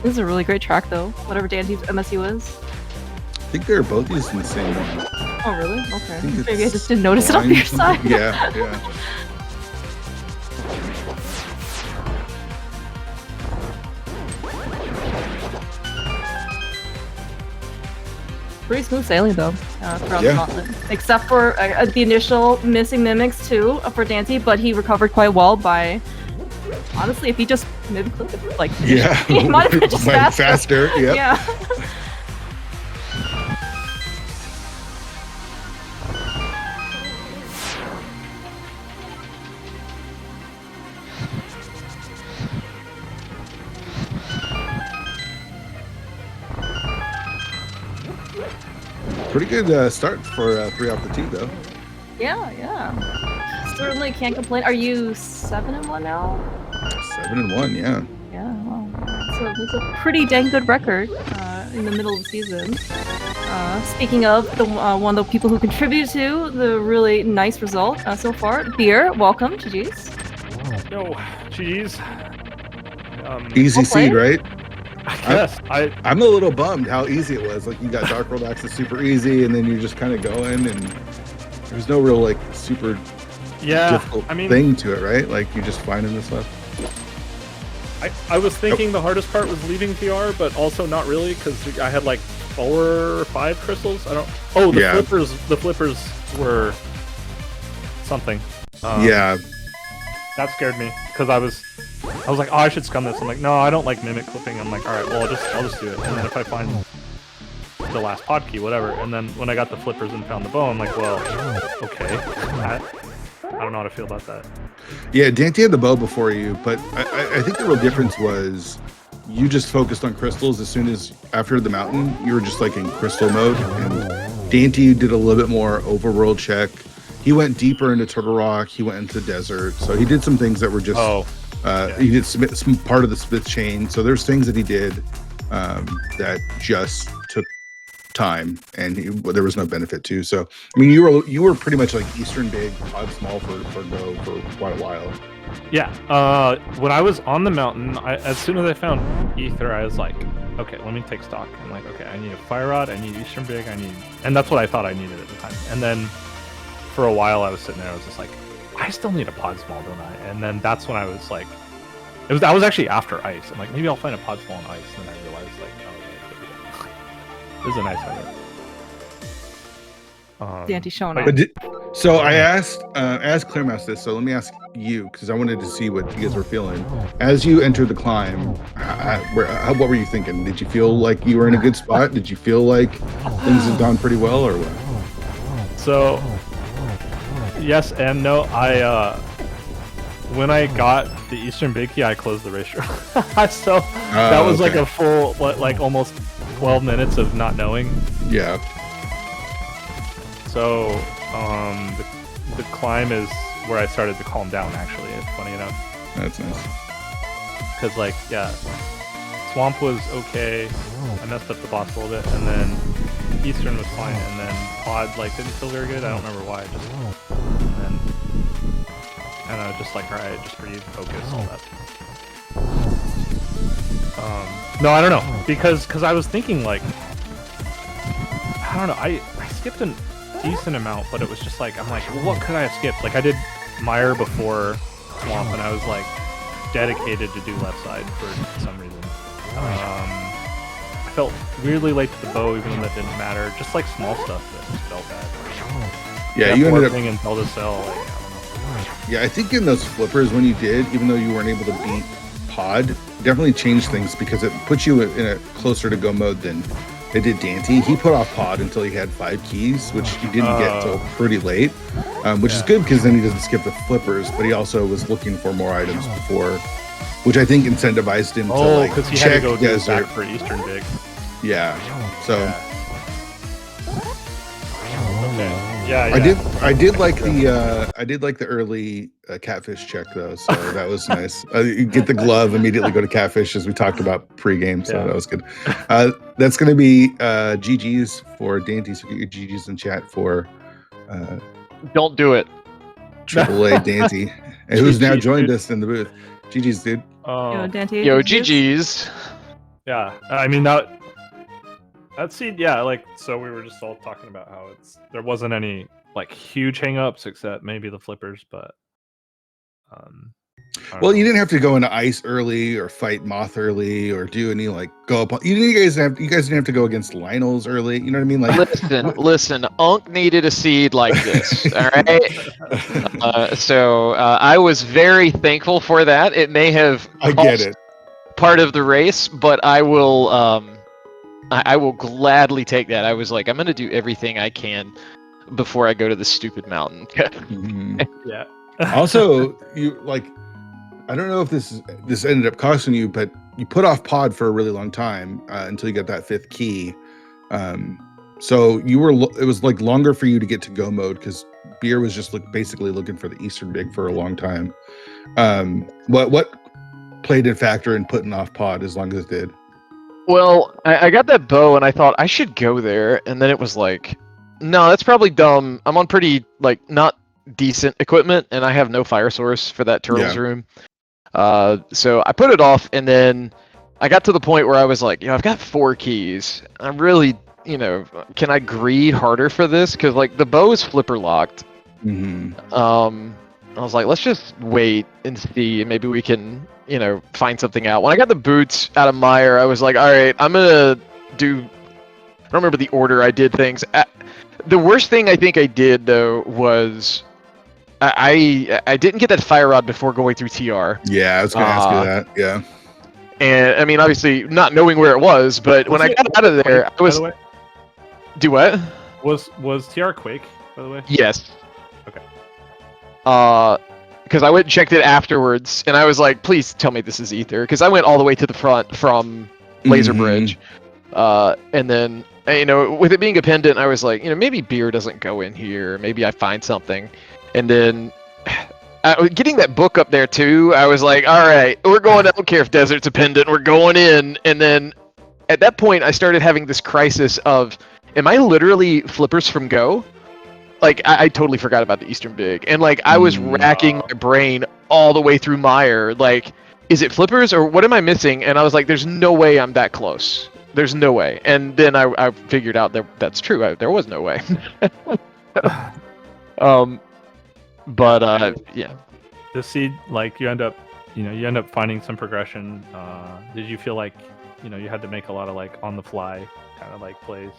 This is a really great track, though. Whatever Daaanty's MSU is. I think they're both using the same one. Oh, really? Okay. I think Maybe I it's just didn't notice it on your side. Yeah, yeah. Pretty smooth sailing, though, throughout Yeah. the gauntlet. Except for the initial missing mimics, too, for Daaanty, but he recovered quite well by... Honestly, if he just maybe clipped it, like... Yeah. he might have been just Went faster. Yep. Yeah. Pretty good start for 3 off the tee, though. Yeah. Certainly can't complain. Are you 7-1 now? 7-1, yeah. Yeah, well, it's a pretty dang good record in the middle of the season. Speaking of the one of the people who contributed to the really nice result so far, Beer, welcome, GG's. No, GG's. Easy Well seed, played. right? I guess I'm a little bummed how easy it was. Like, you got Dark World access super easy, and then you're just kind of going, and there's no real, like, super difficult thing to it, right? Like, you're just finding this stuff. I was thinking the hardest part was leaving PR, but also not really, because I had like 4 or 5 crystals. I don't. Oh, the flippers were something. Yeah. That scared me because I was like, oh, I should scum this. I'm like, no, I don't like mimic clipping. I'm like, all right, well, I'll just do it. And then if I find the last pod key, whatever. And then when I got the flippers and found the bow, I'm like, well, okay. I don't know how to feel about that. Yeah, Daaanty had the bow before you, but I think the real difference was you just focused on crystals. As soon as after the mountain, you were just like in crystal mode. And Daaanty did a little bit more overworld check. He went deeper into Turtle Rock. He went into the desert. So he did some things that were just He did some part of the Smith chain. So there's things that he did that just took time, and there was no benefit to. So I mean, you were pretty much like Eastern big, pod small for Go for quite a while. Yeah. When I was on the mountain, as soon as I found Ether, I was like, okay, let me take stock. I'm like, okay, I need a fire rod, I need Eastern big, and that's what I thought I needed at the time. And then for a while, I was sitting there, I was just like, I still need a pod small, don't I? And then that's when I was like, that was actually after ice. I'm like, maybe I'll find a pod small on ice. And then I realized, like, oh, yeah, this is a nice idea. Daaanty showing off. So I asked Clearmouse this, so let me ask you, because I wanted to see what you guys were feeling. As you entered the climb, what were you thinking? Did you feel like you were in a good spot? Did you feel like things had gone pretty well, or what? So, yes and no. When I got the Eastern Big Key, I closed the race room. So that was like a full, like almost 12 minutes of not knowing. Yeah. So the climb is where I started to calm down, actually, funny enough. That's nice. Because, like, yeah, Swamp was okay. I messed up the boss a little bit, and then Eastern was fine, and then Pod, like, didn't feel very good. I don't remember why. And then, I don't know, just like, alright, just breathe, focus, all that. No, I don't know, because I was thinking, like, I don't know, I skipped a decent amount, but it was just like, I'm like, well, what could I have skipped? Like, I did Mire before Swamp, and I was like dedicated to do left side for some reason. I felt weirdly late to the bow, even though that didn't matter. Just like small stuff that just felt bad. Yeah, you ended up and Bell to Cell. Like, I don't know. Yeah, I think in those flippers when you did, even though you weren't able to beat Pod, definitely changed things because it puts you in a closer to go mode than it did Daaanty. He put off Pod until he had 5 keys, which he didn't get till pretty late, which is good because then he doesn't skip the flippers, but he also was looking for more items before, which I think incentivized him to like because he check had to go desert. back for Eastern Big. Yeah, so Yeah, I did like the early catfish check though, so that was nice. You get the glove, immediately go to catfish, as we talked about pre-game, so that was good. That's going to be GG's for Daaanty, so get your GG's in chat for don't do it. AAA Daaanty, and who's now joined us in the booth. GG's, dude. Yo, Daaanty. Yo, GG's. Yeah, I mean that seed, yeah, like, so we were just all talking about how there wasn't any like huge hangups except maybe the flippers, but well, you didn't have to go into ice early or fight Moth early or do any like go up. You guys didn't have to go against Lionel's early. You know what I mean? Like, listen. Unk needed a seed like this. All right. So I was very thankful for that. It may have I get it. Part of the race, but I will. I will gladly take that. I was like, I'm gonna do everything I can before I go to the stupid mountain. Yeah. Also, you like, I don't know if this ended up costing you, but you put off Pod for a really long time until you got that 5th key. So it was like longer for you to get to go mode because Beer was just basically looking for the Eastern Big for a long time. What played a factor in putting off Pod as long as it did? Well, I got that bow and I thought I should go there, and then it was like, no, that's probably dumb. I'm on pretty like not decent equipment, and I have no fire source for that turtles room. So I put it off, and then I got to the point where I was like, I've got 4 keys. I'm really, can I greed harder for this? Because like the bow is flipper locked. I was like, let's just wait and see, and maybe we can, find something out. When I got the boots out of Mire, I was like, all right, I'm gonna do. I don't remember the order I did things. The worst thing I think I did though was I didn't get that fire rod before going through TR. Yeah, I was gonna ask you that. Yeah. And I mean, obviously, not knowing where it was, but when I got out of there, I was. Do what? Was TR Quake, by the way? Yes. Okay. Because I went and checked it afterwards, and I was like, please tell me this is Ether, because I went all the way to the front from Laser Bridge. And then, with it being a pendant, I was like, maybe Beer doesn't go in here. Maybe I find something. And then getting that book up there too, I was like, all right, we're going. I don't care if desert's a pendant. We're going in. And then at that point, I started having this crisis of, am I literally flippers from Go? Like, I totally forgot about the Eastern Big, and like I was racking my brain all the way through Meyer. Like, is it flippers or what am I missing? And I was like, there's no way I'm that close. There's no way. And then I figured out that that's true. There was no way. Yeah. The seed, like you end up finding some progression. Did you feel like, you had to make a lot of like on the fly kind of like plays?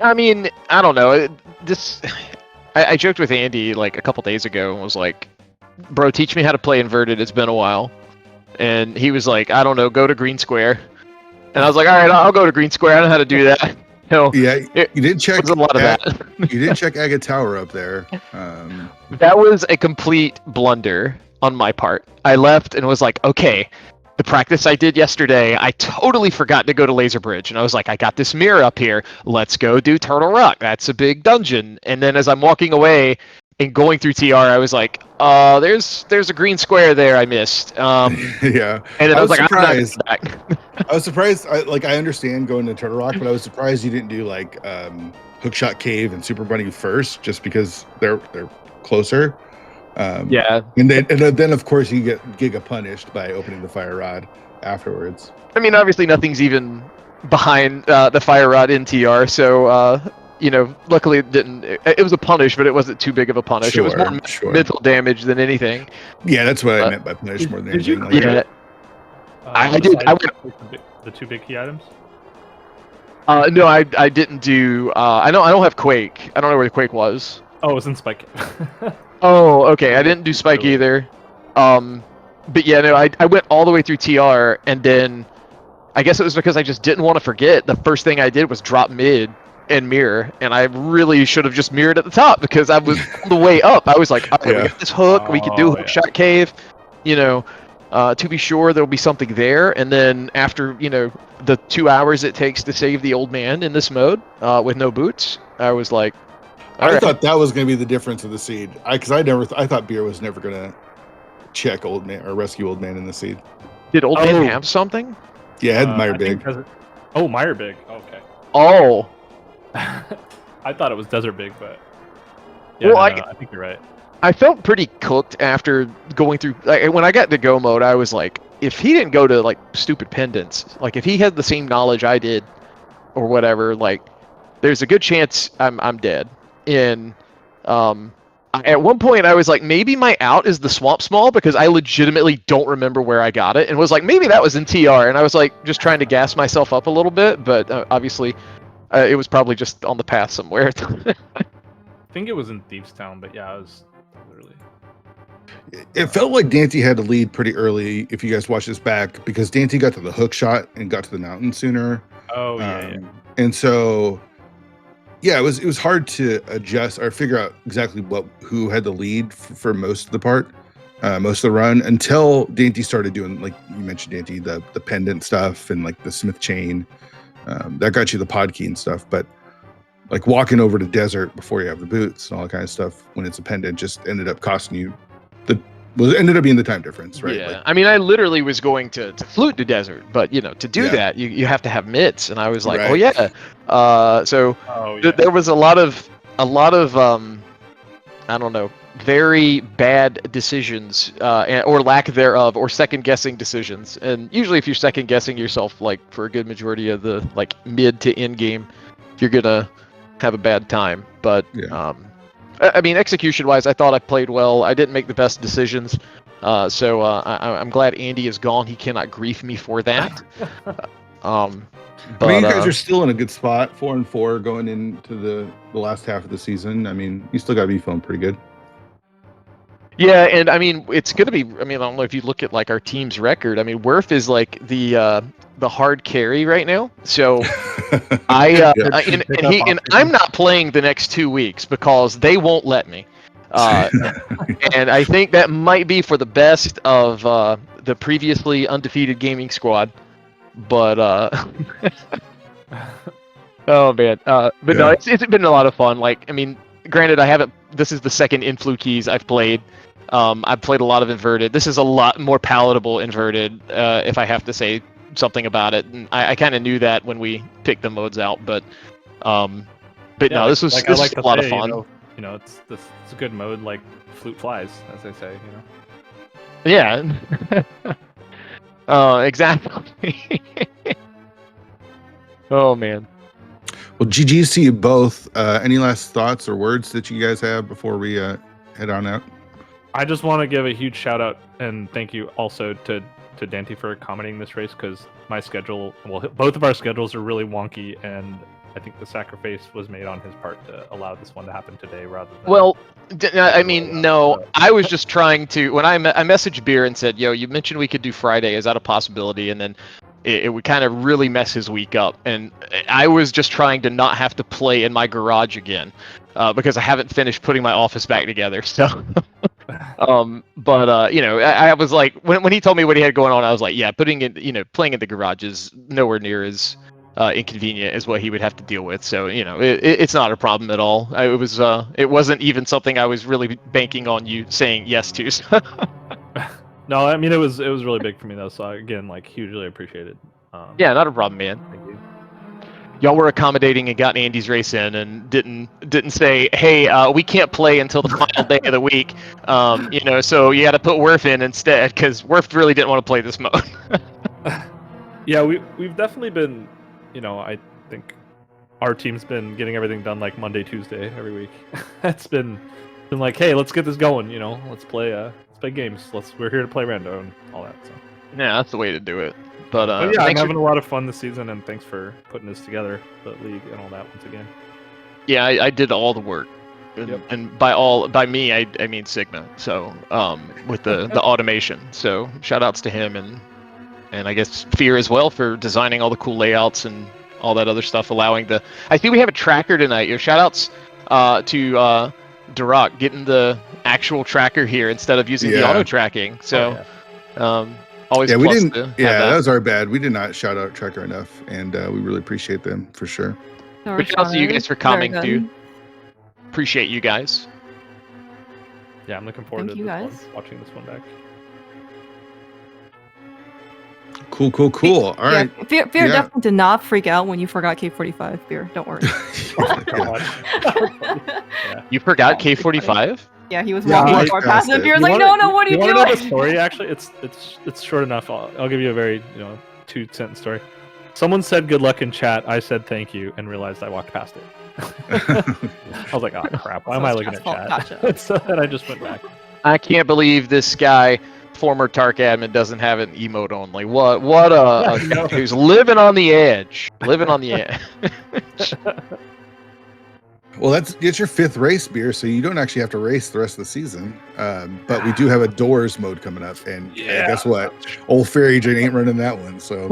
I mean, I don't know. I joked with Andy like a couple days ago and was like, bro, teach me how to play inverted. It's been a while. And he was like, I don't know, go to green square. And I was like, all right, I'll go to green square. I know how to do that. Yeah, you did check a lot of that. You did check Agate Tower up there. That was a complete blunder on my part. I left and was like, okay, the practice I did yesterday, I totally forgot to go to Laser Bridge. And I was like, I got this mirror up here. Let's go do Turtle Rock. That's a big dungeon. And then as I'm walking away and going through TR, I was like, there's a green square there I missed. Yeah. And then I was like, surprised. I'm not going back. I was surprised. I understand going to Turtle Rock, but I was surprised you didn't do like Hookshot Cave and Super Bunny first, just because they're closer. Yeah. And then of course you get Giga punished by opening the fire rod afterwards. I mean, obviously nothing's even behind the fire rod in TR, so luckily it didn't. It was a punish, but it wasn't too big of a punish. It was more mental damage than anything. Yeah, that's what I meant by punish more than anything. I did. I went the two big key items. No, I didn't do. I don't have Quake. I don't know where the Quake was. Oh, it was in Spike. Oh, okay. I didn't do Spike either. But yeah, no, I went all the way through TR, and then I guess it was because I just didn't want to forget. The first thing I did was drop mid and mirror, and I really should have just mirrored at the top because I was on the way up. I was like, okay, we got this hook. We can do Hookshot Cave. To be sure there'll be something there, and then after the 2 hours it takes to save the old man in this mode with no boots, I was like, I thought that was going to be the difference of the seed. I thought Beer was never going to check old man or rescue old man in the seed. Did old man have something? Yeah, it had Meyer Big. Meyer Big. Okay. Oh. I thought it was Desert Big, but I think you're right. I felt pretty cooked after going through. When I got to go mode, I was like, if he didn't go to like stupid pendants, like if he had the same knowledge I did, or whatever, like there's a good chance I'm dead. And at one point I was like, maybe my out is the Swamp Small because I legitimately don't remember where I got it, and was like, maybe that was in TR, and I was like just trying to gas myself up a little bit, but obviously it was probably just on the path somewhere. I think it was in Thieves Town, but yeah, it was literally. It felt like Daaanty had to lead pretty early if you guys watch this back, because Daaanty got to the hook shot and got to the mountain sooner. Oh yeah. And so it was hard to adjust or figure out exactly who had the lead for most of the part, most of the run, until Daaanty started doing, like you mentioned, Daaanty, the pendant stuff and like the Smith chain. That got you the pod key and stuff, but like walking over to desert before you have the boots and all that kind of stuff when it's a pendant just ended up costing you ended up being the time difference, right? Yeah, I mean, I literally was going to flute to desert, but to do that you have to have mitts, and I was like, right. There was a lot of I don't know, very bad decisions or lack thereof, or second guessing decisions. And usually if you're second guessing yourself like for a good majority of the like mid to end game, you're gonna have a bad time. But I mean, execution wise, I thought I played well. I didn't make the best decisions, so I'm glad Andy is gone. He cannot grief me for that. But I mean, you guys are still in a good spot, 4-4 going into the last half of the season. I mean, you still got to be feeling pretty good. Yeah, and I mean, it's going to be. I mean, I don't know if you look at like our team's record. I mean, Werf is like the hard carry right now. So and I'm not playing the next 2 weeks because they won't let me. And I think that might be for the best of the previously undefeated gaming squad. But oh man, no, it's been a lot of fun. Like, I mean, granted, I haven't. This is the second Influkeys I've played. I've played a lot of inverted. This is a lot more palatable inverted, if I have to say something about it. And I kind of knew that when we picked the modes out, but no, this was I this was like to a lot of say, fun. You know, it's a good mode, like Flute flies, as they say. You know. Yeah. Exactly. Oh man. Well, GG's to you both. Any last thoughts or words that you guys have before we head on out? I just want to give a huge shout out and thank you also to Daaanty for accommodating this race, because my schedule, well, both of our schedules are really wonky, and I think the sacrifice was made on his part to allow this one to happen today rather than. Well, I mean, no, I was just trying to, when I messaged Beer and said, yo, you mentioned we could do Friday, is that a possibility? And then it would kind of really mess his week up. And I was just trying to not have to play in my garage again, because I haven't finished putting my office back together. So, you know, I was like, when he told me what he had going on, I was like, yeah, playing in the garage is nowhere near as inconvenient as what he would have to deal with. So, you know, it's not a problem at all. It wasn't even something I was really banking on you saying yes to. So. No, I mean, it was really big for me though. So again, like, hugely appreciated. Yeah, not a problem, man. Thank you. Y'all were accommodating and got Andy's race in, and didn't say, hey, we can't play until the final day of the week. You know, so you got to put Werf in instead, because Werf really didn't want to play this mode. Yeah, we've definitely been, you know, I think our team's been getting everything done like Monday, Tuesday every week. It's been like, hey, let's get this going. You know, let's play games. We're here to play rando and all that. So. Yeah, that's the way to do it. But yeah, I'm having a lot of fun this season, and thanks for putting this together, the league and all that once again. Yeah, I did all the work, and by me I mean Sigma. So with the automation. So shout outs to him and I guess Fear as well for designing all the cool layouts and all that other stuff, allowing the. I think we have a tracker tonight. Your shout outs to Duroc getting the actual tracker here instead of using the auto tracking. So. Always we didn't. That was our bad. We did not shout out Tracker enough, and we really appreciate them for sure. But also you guys for coming, dude. Appreciate you guys. Yeah, I'm looking forward to watching this one back. Cool. All right. Fear definitely did not freak out when you forgot K45. Fear, don't worry. You forgot K45? Yeah, he was walking forward past it. Fear's like, no, what are you doing? You want to know the story? Actually, it's short enough. I'll give you a very 2-sentence story. Someone said good luck in chat. I said thank you and realized I walked past it. I was like, oh crap! Why am I looking at chat? Gotcha. So then I just went back. I can't believe this guy, former Tark admin, doesn't have an emote only. What a guy who's living on the edge. Living on the edge. Well, it's your 5th race, Beer, so you don't actually have to race the rest of the season. But we do have a doors mode coming up, and guess what? Old Fairy Agent ain't running that one. So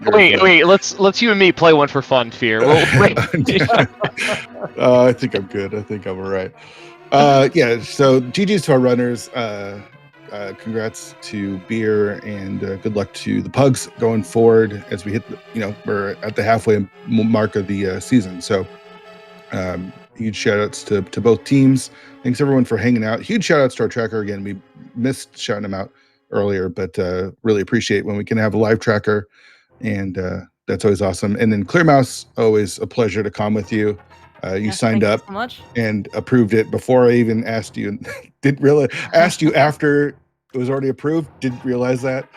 wait, let's you and me play one for fun, Fear. I think I'm good. I think I'm all right. So GG's to our runners. Congrats to Beer, and good luck to the Pugs going forward as we hit we're at the halfway mark of the season. So huge shout outs to both teams. Thanks everyone for hanging out. Huge shout outs to our tracker again. We missed shouting him out earlier, but really appreciate when we can have a live tracker, and that's always awesome. And then Clear Mouse, always a pleasure to come with you. You signed up and approved it before I even asked you, and didn't really asked you after it was already approved. Didn't realize that.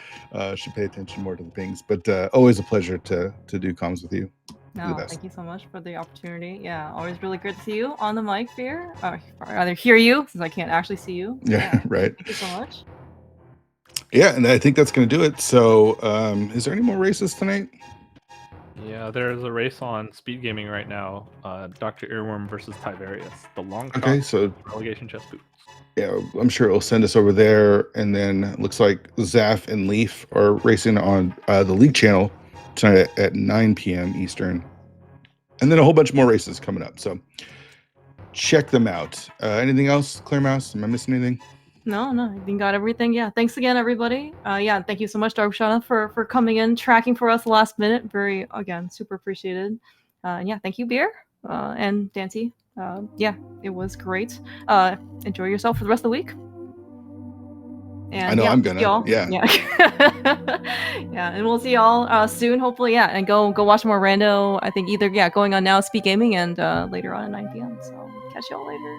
Should pay attention more to the pings, but always a pleasure to do comms with you. No, thank you so much for the opportunity. Yeah, always really good to see you on the mic, Fear. Or rather, hear you, since I can't actually see you. Yeah, right. Thank you so much. Yeah, and I think that's going to do it. So, is there any more races tonight? Yeah, there's a race on Speed Gaming right now. Dr. Earworm versus Tiberius. The long so relegation chest boots. Yeah, I'm sure it'll send us over there. And then it looks like Zaf and Leaf are racing on the League channel tonight at 9 p.m. Eastern. And then a whole bunch more races coming up. So check them out. Anything else, Clear Mouse? Am I missing anything? No, I think got everything. Yeah, thanks again, everybody. Thank you so much, Darshana, for coming in, tracking for us last minute. Very, again, super appreciated. Thank you, Beer and Daaanty. yeah, it was great. Enjoy yourself for the rest of the week. And I know yeah, I'm gonna. y'all. Yeah. Yeah, and we'll see y'all soon, hopefully. Yeah, and go watch more rando. I think either going on now, Speed Gaming, and later on at 9 p.m. So catch y'all later.